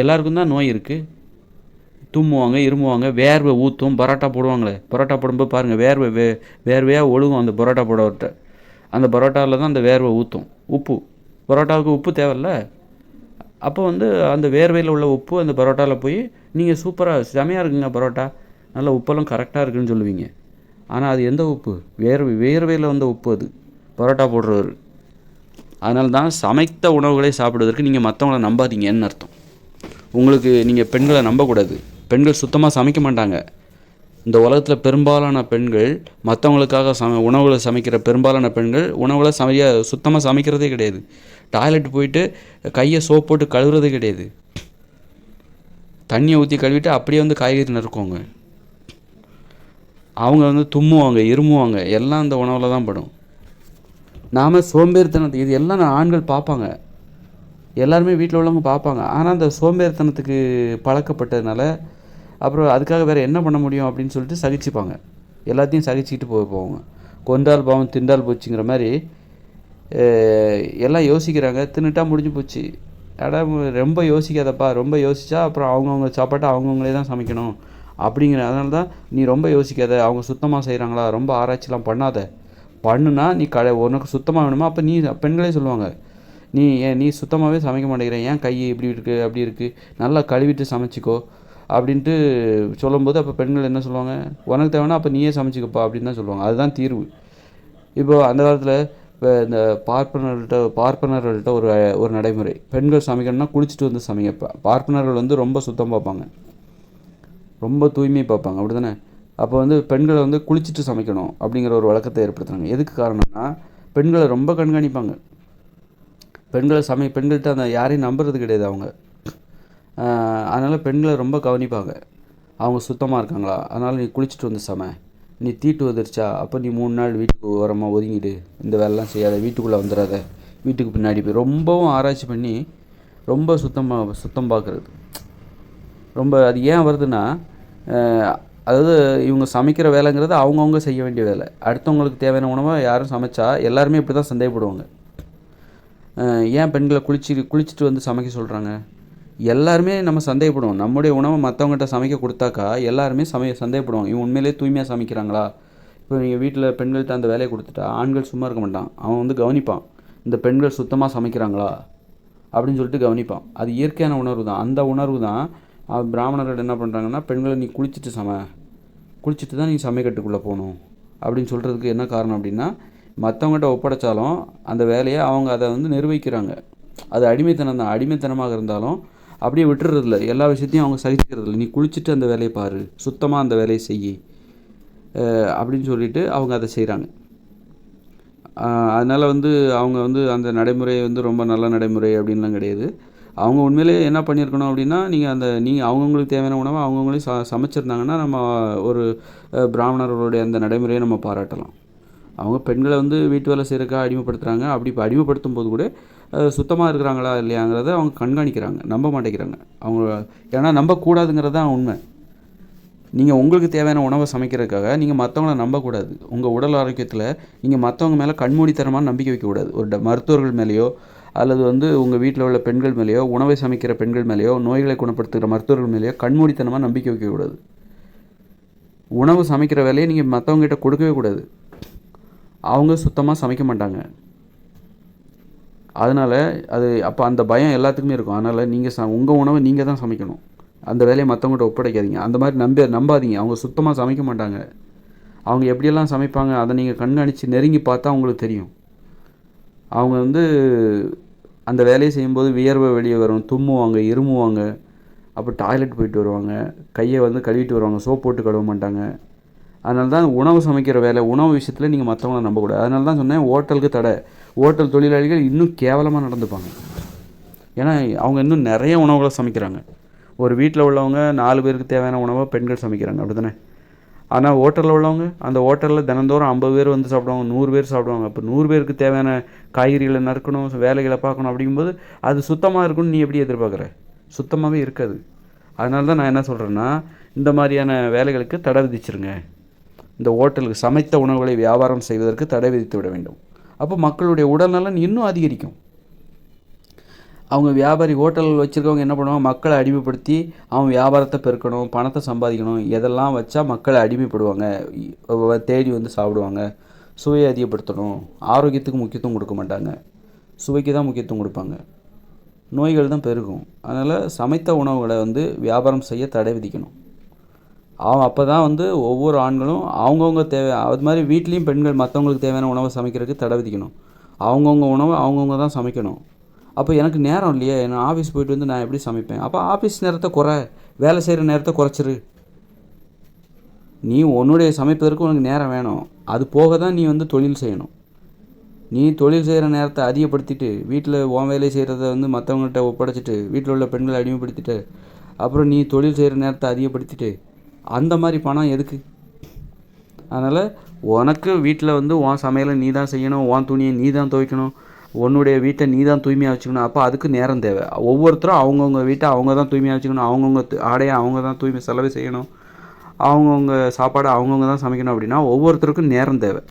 S1: எல்லாருக்கும் தான் நோய் இருக்குது. தும்முவாங்க, இருமுவாங்க, வேர்வை ஊற்றும். பரோட்டா போடுவாங்களே, பரோட்டா போடும்போது பாருங்கள், வேர்வையாக ஒழுகும் அந்த பரோட்டா போடவர்கிட்ட. அந்த பரோட்டாவில் தான் அந்த வேர்வை ஊற்றும். உப்பு, பரோட்டாவுக்கு உப்பு தேவையில்ல. அப்போ வந்து அந்த வேர்வையில் உள்ள உப்பு அந்த பரோட்டாவில் போய் நீங்கள் சூப்பராக செமையாக இருக்குங்க பரோட்டா, நல்லா உப்பெல்லாம் கரெக்டாக இருக்குதுன்னு சொல்லுவீங்க. ஆனால் அது எந்த உப்பு? வேர்வையில் வந்த உப்பு அது பரோட்டா போடுறவர். அதனால தான் சமைத்த உணவுகளை சாப்பிடுவதற்கு நீங்கள் மற்றவங்கள நம்பாதீங்கன்னு அர்த்தம். உங்களுக்கு நீங்கள் பெண்களை நம்பக்கூடாது. பெண்கள் சுத்தமாக சமைக்க மாட்டாங்க. இந்த உலகத்தில் பெரும்பாலான பெண்கள் மற்றவங்களுக்காக உணவுகளை சமைக்கிற பெரும்பாலான பெண்கள் உணவுகளை சுத்தமாக சமைக்கிறதே கிடையாது. டாய்லெட் போயிட்டு கையை சோப் போட்டு கழுவுறதே கிடையாது. தண்ணியை ஊற்றி கழுவிட்டு அப்படியே வந்து காய்கறி நறுக்குவாங்க. அவங்க வந்து தும்முவாங்க, இருமுவாங்க. எல்லாம் அந்த உணவில் தான் படும். நாம் சோம்பேறித்தனத்துக்கு, இது எல்லாம் ஆண்கள் பார்ப்பாங்க, எல்லாருமே வீட்டில் உள்ளவங்க பார்ப்பாங்க. ஆனால் அந்த சோம்பேறித்தனத்துக்கு பழக்கப்பட்டதுனால அப்புறம் அதுக்காக வேறு என்ன பண்ண முடியும் அப்படின்னு சொல்லிட்டு சகிச்சுப்பாங்க. எல்லாத்தையும் சகிச்சுக்கிட்டு போவாங்க. கொண்டால் பாவம் திண்டால் போச்சுங்கிற மாதிரி எல்லாம் யோசிக்கிறாங்க. தின்னுட்டா முடிஞ்சு போச்சு. ரொம்ப யோசிக்காதப்பா, ரொம்ப யோசித்தா அப்புறம் அவங்கவுங்க சாப்பாட்டை அவங்கவுங்களே தான் சமைக்கணும் அப்படிங்கிற. அதனால தான் நீ ரொம்ப யோசிக்காத, அவங்க சுத்தமாக செய்கிறாங்களா, ரொம்ப ஆராய்ச்சிலாம் பண்ணாத. பண்ணுனா நீ உனக்கு சுத்தமாக வேணுமா, அப்போ பெண்களே சொல்லுவாங்க, நீ சுத்தமாகவே சமைக்க மாட்டேங்கிற, ஏன் கை இப்படி இருக்குது அப்படி இருக்குது, நல்லா கழுவிட்டு சமைச்சிக்கோ அப்படின்ட்டு சொல்லும்போது அப்போ பெண்கள் என்ன சொல்லுவாங்க, உனக்கு தேவைன்னா அப்போ நீயே சமைச்சிக்கப்பா அப்படின்னு தான் சொல்லுவாங்க. அதுதான் தீர்வு. இப்போது அந்த காலத்தில் இப்போ இந்த பார்ப்பனர்கள்ட்ட ஒரு நடைமுறை, பெண்கள் சமைக்கணும்னா குளிச்சுட்டு வந்து சமைக்க. பார்ப்பனர்கள் வந்து ரொம்ப சுத்தம் பார்ப்பாங்க, ரொம்ப தூய்மை பார்ப்பாங்க, அப்படி தானே. அப்போ வந்து பெண்களை வந்து குளிச்சுட்டு சமைக்கணும் அப்படிங்கிற ஒரு வழக்கத்தை ஏற்படுத்துகிறாங்க. எதுக்கு காரணம்னா பெண்களை ரொம்ப கண்காணிப்பாங்க. பெண்கள்கிட்ட அந்த யாரையும் நம்புறது கிடையாது அவங்க. அதனால் பெண்களை ரொம்ப கவனிப்பாங்க. அவங்க சுத்தமாக இருக்காங்களா, அதனால் நீ குளிச்சுட்டு வந்து நீ தீட்டு வந்துருச்சா, அப்போ நீ 3 நாள் வீட்டுக்கு ஓரமாக ஒதுங்கிடு, இந்த வேலைலாம் செய்யாத, வீட்டுக்குள்ளே வந்துடாத, வீட்டுக்கு பின்னாடி போய் ரொம்பவும் ஆராய்ச்சி பண்ணி ரொம்ப சுத்தம் பார்க்குறது. ரொம்ப அது ஏன் வருதுன்னா, அதாவது இவங்க சமைக்கிற வேலைங்கிறது அவங்கவுங்க செய்ய வேண்டிய வேலை. அடுத்தவங்களுக்கு தேவையான உணவை யாரும் சமைச்சா எல்லாருமே இப்படி தான் சந்தேகப்படுவாங்க. ஏன் பெண்களை குளிச்சுட்டு வந்து சமைக்க சொல்கிறாங்க? எல்லாருமே நம்ம சந்தேகப்படுவோம். நம்முடைய உணவை மற்றவங்ககிட்ட சமைக்க கொடுத்தாக்கா எல்லாருமே சந்தேகப்படுவாங்க, இவங்க உண்மையிலே தூய்மையாக சமைக்கிறாங்களா. இப்போ நீங்கள் வீட்டில் பெண்கள்கிட்ட அந்த வேலையை கொடுத்துட்டா ஆண்கள் சும்மா இருக்க மாட்டான். அவன் வந்து கவனிப்பான், இந்த பெண்கள் சுத்தமாக சமைக்கிறாங்களா அப்படின்னு சொல்லிட்டு கவனிப்பான். அது இயற்கையான உணர்வு தான். அந்த உணர்வு தான் பிராமணர்கள் என்ன பண்ணுறாங்கன்னா, பெண்களை நீ குளிச்சுட்டு தான் நீ சமைக்கட்டுக்குள்ளே போகணும் அப்படின்னு சொல்கிறதுக்கு என்ன காரணம் அப்படின்னா, மற்றவங்ககிட்ட ஒப்படைச்சாலும் அந்த வேலையை அவங்க அதை வந்து நிர்வகிக்கிறாங்க. அது அடிமைத்தனம் தான். அடிமைத்தனமாக இருந்தாலும் அப்படியே விட்டுறதில்ல, எல்லா விஷயத்தையும் அவங்க சகிச்சுக்கிறதில்ல. நீ குளிச்சுட்டு அந்த வேலையை பாரு, சுத்தமாக அந்த வேலையை செய் அப்படின்னு சொல்லிட்டு அவங்க அதை செய்கிறாங்க. அதனால் வந்து அவங்க வந்து அந்த நடைமுறை வந்து ரொம்ப நல்ல நடைமுறை அப்படின்லாம் கிடையாது. அவங்க உண்மையிலேயே என்ன பண்ணியிருக்கணும் அப்படின்னா, நீங்கள் அவங்கவுங்களுக்கு தேவையான உணவை அவங்கவுங்களே சமைச்சிருந்தாங்கன்னா நம்ம ஒரு பிராமணர்களுடைய அந்த நடைமுறையை நம்ம பாராட்டலாம். அவங்க பெண்களை வந்து வீட்டு வேலை செய்கிறதுக்காக அடிமைப்படுத்துகிறாங்க. அப்படி இப்போ அடிமைப்படுத்தும் போது கூட சுத்தமாக இருக்கிறாங்களா இல்லையாங்கிறத அவங்க கண்காணிக்கிறாங்க, நம்ப மாட்டேங்கிறாங்க அவங்க. ஏன்னா நம்பக்கூடாதுங்கிறது தான் உண்மை. நீங்கள் உங்களுக்கு தேவையான உணவை சமைக்கிறதுக்காக நீங்கள் மற்றவங்கள நம்பக்கூடாது. உங்கள் உடல் ஆரோக்கியத்தில் நீங்கள் மற்றவங்க மேலே கண்மூடித்தனமான நம்பிக்கை வைக்கக்கூடாது. ஒரு மருத்துவர்கள் மேலேயோ அல்லது வந்து உங்கள் வீட்டில் உள்ள பெண்கள் மேலேயோ, உணவை சமைக்கிற பெண்கள் மேலேயோ, நோய்களை குணப்படுத்துகிற மருத்துவர்கள் மேலேயோ கண்மூடித்தனமாக நம்பிக்கை வைக்கக்கூடாது. உணவு சமைக்கிற வேலையை நீங்கள் மற்றவங்ககிட்ட கொடுக்கவே கூடாது. அவங்க சுத்தமாக சமைக்க மாட்டாங்க. அதனால் அப்போ அந்த பயம் எல்லாத்துக்குமே இருக்கும். அதனால் நீங்கள் உங்கள் உணவை நீங்கள் தான் சமைக்கணும். அந்த வேலையை மற்றவங்கள்ட்ட ஒப்படைக்காதீங்க. அந்த மாதிரி நம்பாதீங்க. அவங்க சுத்தமாக சமைக்க மாட்டாங்க. அவங்க எப்படியெல்லாம் சமைப்பாங்க அதை நீங்கள் கண்காணித்து நெருங்கி பார்த்தா உங்களுக்கு தெரியும். அவங்க வந்து அந்த வேலையை செய்யும்போது வியர்வை வெளியே வரும், தும்முவாங்க, இருமுவாங்க. அப்போ டாய்லெட் போயிட்டு வருவாங்க, கையை வந்து கழுவிட்டு வருவாங்க, சோப் போட்டு கழுவ மாட்டாங்க. அதனால தான் உணவு சமைக்கிற வேலை, உணவு விஷயத்தில் நீங்கள் மற்றவங்கள நம்பக்கூடாது. அதனால தான் சொன்னேன் ஹோட்டலுக்கு தடை. ஹோட்டல் தொழிலாளிகள் இன்னும் கேவலமாக நடந்துப்பாங்க. ஏன்னா அவங்க இன்னும் நிறைய உணவுகளை சமைக்கிறாங்க. ஒரு வீட்டில் உள்ளவங்க 4 பேருக்கு தேவையான உணவை பெண்கள் சமைக்கிறாங்க, அப்படி தானே? ஆனால் ஹோட்டலில் உள்ளவங்க அந்த ஹோட்டலில் தினந்தோறும் 50 பேர் வந்து சாப்பிடுவாங்க, 100 பேர் சாப்பிடுவாங்க. அப்போ 100 பேருக்கு தேவையான காய்கறிகளை நறுக்கணும், வேலைகளை பார்க்கணும். அப்படிங்கும்போது அது சுத்தமாக இருக்குன்னு நீ எப்படி எதிர்பார்க்குற? சுத்தமாகவே இருக்காது. அதனால தான் நான் என்ன சொல்கிறேன்னா, இந்த மாதிரியான வேலைகளுக்கு தடை விதிச்சிருங்க. இந்த ஹோட்டலுக்கு சமைத்த உணவுகளை வியாபாரம் செய்வதற்கு தடை விதித்து விட வேண்டும். அப்போ மக்களுடைய உடல்நலன் இன்னும் அதிகரிக்கும். அவங்க வியாபாரி ஹோட்டல் வச்சுருக்கவங்க என்ன பண்ணுவாங்க, மக்களை அடிமைப்படுத்தி அவன் வியாபாரத்தை பெருக்கணும், பணத்தை சம்பாதிக்கணும், எதெல்லாம் வச்சா மக்களை அடிமைப்படுவாங்க, தேடி வந்து சாப்பிடுவாங்க. சுவையை அதிகப்படுத்தணும், ஆரோக்கியத்துக்கு முக்கியத்துவம் கொடுக்க மாட்டாங்க, சுவைக்கு தான் முக்கியத்துவம் கொடுப்பாங்க, நோய்கள் தான் பெருகும். அதனால் சமைத்த உணவுகளை வந்து வியாபாரம் செய்ய தடை விதிக்கணும். அப்போ தான் வந்து ஒவ்வொரு ஆண்களும் அவங்கவுங்க தேவை, அது மாதிரி வீட்லேயும் பெண்கள் மற்றவங்களுக்கு தேவையான உணவை சமைக்கிறதுக்கு தடை விதிக்கணும். அவங்கவுங்க உணவை அவங்கவுங்க தான் சமைக்கணும். அப்போ எனக்கு நேரம் இல்லையே, நான் ஆஃபீஸ் போய்ட்டு வந்து நான் எப்படி சமைப்பேன்? அப்போ ஆஃபீஸ் நேரத்தை வேலை செய்கிற நேரத்தை குறைச்சிரு. நீ உன்னுடைய சமைப்பதற்கு உனக்கு நேரம் வேணும். அது போக தான் நீ வந்து தொழில் செய்யணும். நீ தொழில் செய்கிற நேரத்தை அதிகப்படுத்திட்டு வீட்டில் உன் வேலை செய்கிறத வந்து மற்றவங்கள்ட்ட ஒப்படைச்சிட்டு வீட்டில் உள்ள பெண்களை அடிமைப்படுத்திட்டு அப்புறம் நீ தொழில் செய்கிற நேரத்தை அதிகப்படுத்திட்டு அந்த மாதிரி பணம் எதுக்கு? அதனால் உனக்கு வீட்டில் வந்து உன் சமையலை நீ தான் செய்யணும், உன் துணியை நீ தான் துவைக்கணும், உன்னுடைய வீட்டை நீ தான் தூய்மையாக வச்சுக்கணும். அப்போ அதுக்கு நேரம் தேவை. ஒவ்வொருத்தரும் அவங்கவுங்க வீட்டை அவங்க தான் தூய்மையாக வச்சுக்கணும், அவங்கவுங்க ஆடையை அவங்க தான் தூய்மை செலவு செய்யணும், அவங்கவுங்க சாப்பாடை அவங்கவுங்க தான் சமைக்கணும். அப்படின்னா ஒவ்வொருத்தருக்கும் நேரம் தேவை,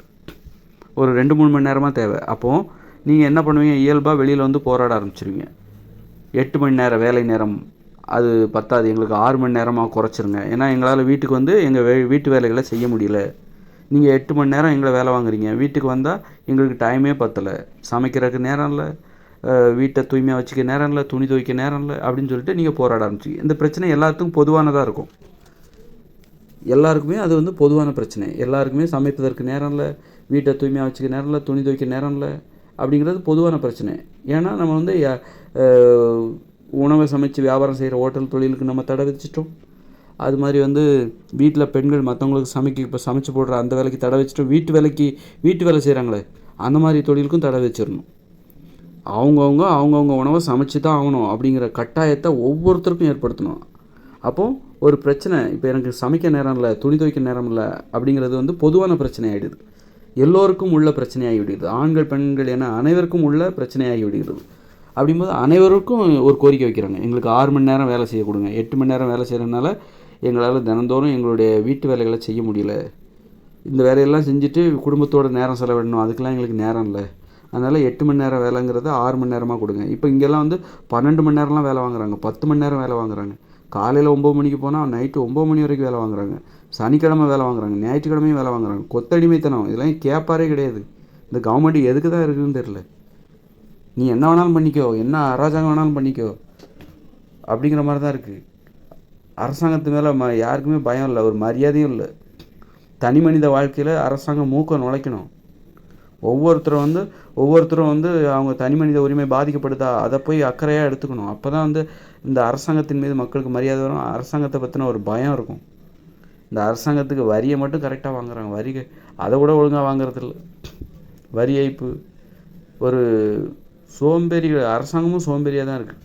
S1: ஒரு 2-3 மணி நேரமாக தேவை. அப்போது நீங்கள் என்ன பண்ணுவீங்க, இயல்பாக வெளியில் வந்து போராட ஆரம்பிச்சிருவீங்க. 8 மணி நேரம் வேலை நேரம் அது பத்தாது, எங்களுக்கு 6 மணி நேரமாக குறைச்சிருங்க. ஏன்னா எங்களால் வீட்டுக்கு வந்து எங்கள் வீட்டு வேலைகளை செய்ய முடியல. நீங்கள் 8 மணி நேரம் எங்களை வேலை வாங்குறீங்க, வீட்டுக்கு வந்தால் எங்களுக்கு டைமே பத்தலை, சமைக்கிறதுக்கு நேரம் இல்லை, வீட்டை தூய்மையாக வச்சுக்க நேரம் இல்லை, துணி துவைக்க நேரம் இல்லை அப்படின்னு சொல்லிட்டு நீங்கள் போராட ஆரம்பிச்சிங்க. இந்த பிரச்சனை எல்லாத்துக்கும் பொதுவானதாக இருக்கும். எல்லாருக்குமே அது வந்து பொதுவான பிரச்சனை. எல்லாருக்குமே சமைப்பதற்கு நேரம் இல்லை, வீட்டை தூய்மையாக வச்சுக்க நேரம் இல்லை, துணி துவைக்க நேரம் இல்லை அப்படிங்கிறது பொதுவான பிரச்சனை. ஏன்னா நம்ம வந்து உணவை சமைச்சு வியாபாரம் செய்கிற ஹோட்டல் தொழிலுக்கு நம்ம தடை விதிச்சிட்டோம். அது மாதிரி வந்து வீட்டில் பெண்கள் மற்றவங்களுக்கு இப்போ சமைச்சு போடுற அந்த வேலைக்கு தடை வச்சுட்டோம். வீட்டு வேலை செய்கிறாங்களே அந்த மாதிரி தொழிலுக்கும் தடை வச்சிடணும். அவங்கவுங்க உணவை சமைச்சு தான் ஆகணும் அப்படிங்கிற கட்டாயத்தை ஒவ்வொருத்தருக்கும் ஏற்படுத்தணும். அப்போது ஒரு பிரச்சனை, இப்போ எனக்கு சமைக்க நேரம் இல்லை, துணி துவைக்க நேரம் இல்லை அப்படிங்கிறது வந்து பொதுவான பிரச்சனை ஆகிடுது, எல்லோருக்கும் உள்ள பிரச்சனையாகி விடுகிறது. ஆண்கள் பெண்கள் என அனைவருக்கும் உள்ள பிரச்சனையாகி விடுகிறது. அப்படிங்கும்போது அனைவருக்கும் ஒரு கோரிக்கை வைக்கிறாங்க, எங்களுக்கு 6 மணி நேரம் வேலை செய்ய கொடுங்க. 8 மணி நேரம் வேலை செய்கிறதுனால எங்களால் தினந்தோறும் எங்களுடைய வீட்டு வேலைகளை செய்ய முடியல, இந்த வேலையெல்லாம் செஞ்சுட்டு குடும்பத்தோட நேரம் செலவிடணும், அதுக்கெலாம் எங்களுக்கு நேரம் இல்லை. அதனால் 8 மணி நேரம் வேலைங்கிறத 6 மணி நேரமாக கொடுங்க. இப்போ இங்கெல்லாம் வந்து 12 மணி நேரம்லாம் வேலை வாங்குறாங்க, 10 மணி நேரம் வேலை வாங்குறாங்க. காலையில் 9 மணிக்கு போனால் நைட்டு 9 மணி வரைக்கும் வேலை வாங்குறாங்க, சனிக்கிழமை வேலை வாங்குறாங்க, ஞாயிற்றுக்கிழமையும் வேலை வாங்குறாங்க. கொத்தடிமைத்தனம் இதெல்லாம் கேட்பாரே கிடையாது. இந்த கவர்மெண்ட் எதுக்கு தான் இருக்குதுன்னு தெரில. நீ என்ன வேணாலும் பண்ணிக்கோ, என்ன அராஜகம் வேணாலும் பண்ணிக்கோ அப்படிங்கிற மாதிரி தான் இருக்குது. அரசாங்கத்து மேலே யாருக்குமே பயம் இல்லை, ஒரு மரியாதையும் இல்லை. தனி மனித வாழ்க்கையில் அரசாங்கம் மூக்க நுழைக்கணும். ஒவ்வொருத்தரும் வந்து அவங்க தனி மனித உரிமை பாதிக்கப்படுதா அதை போய் அக்கறையாக எடுத்துக்கணும். அப்போ தான் வந்து இந்த அரசாங்கத்தின் மீது மக்களுக்கு மரியாதை வரும், அரசாங்கத்தை பற்றின ஒரு பயம் இருக்கும். இந்த அரசாங்கத்துக்கு வரியை மட்டும் கரெக்டாக வாங்குறாங்க, அதை கூட ஒழுங்காக வாங்குறதில்ல. வரி ஏய்ப்பு, ஒரு சோம்பேறி, அரசாங்கமும் சோம்பேறியாக தான் இருக்குது.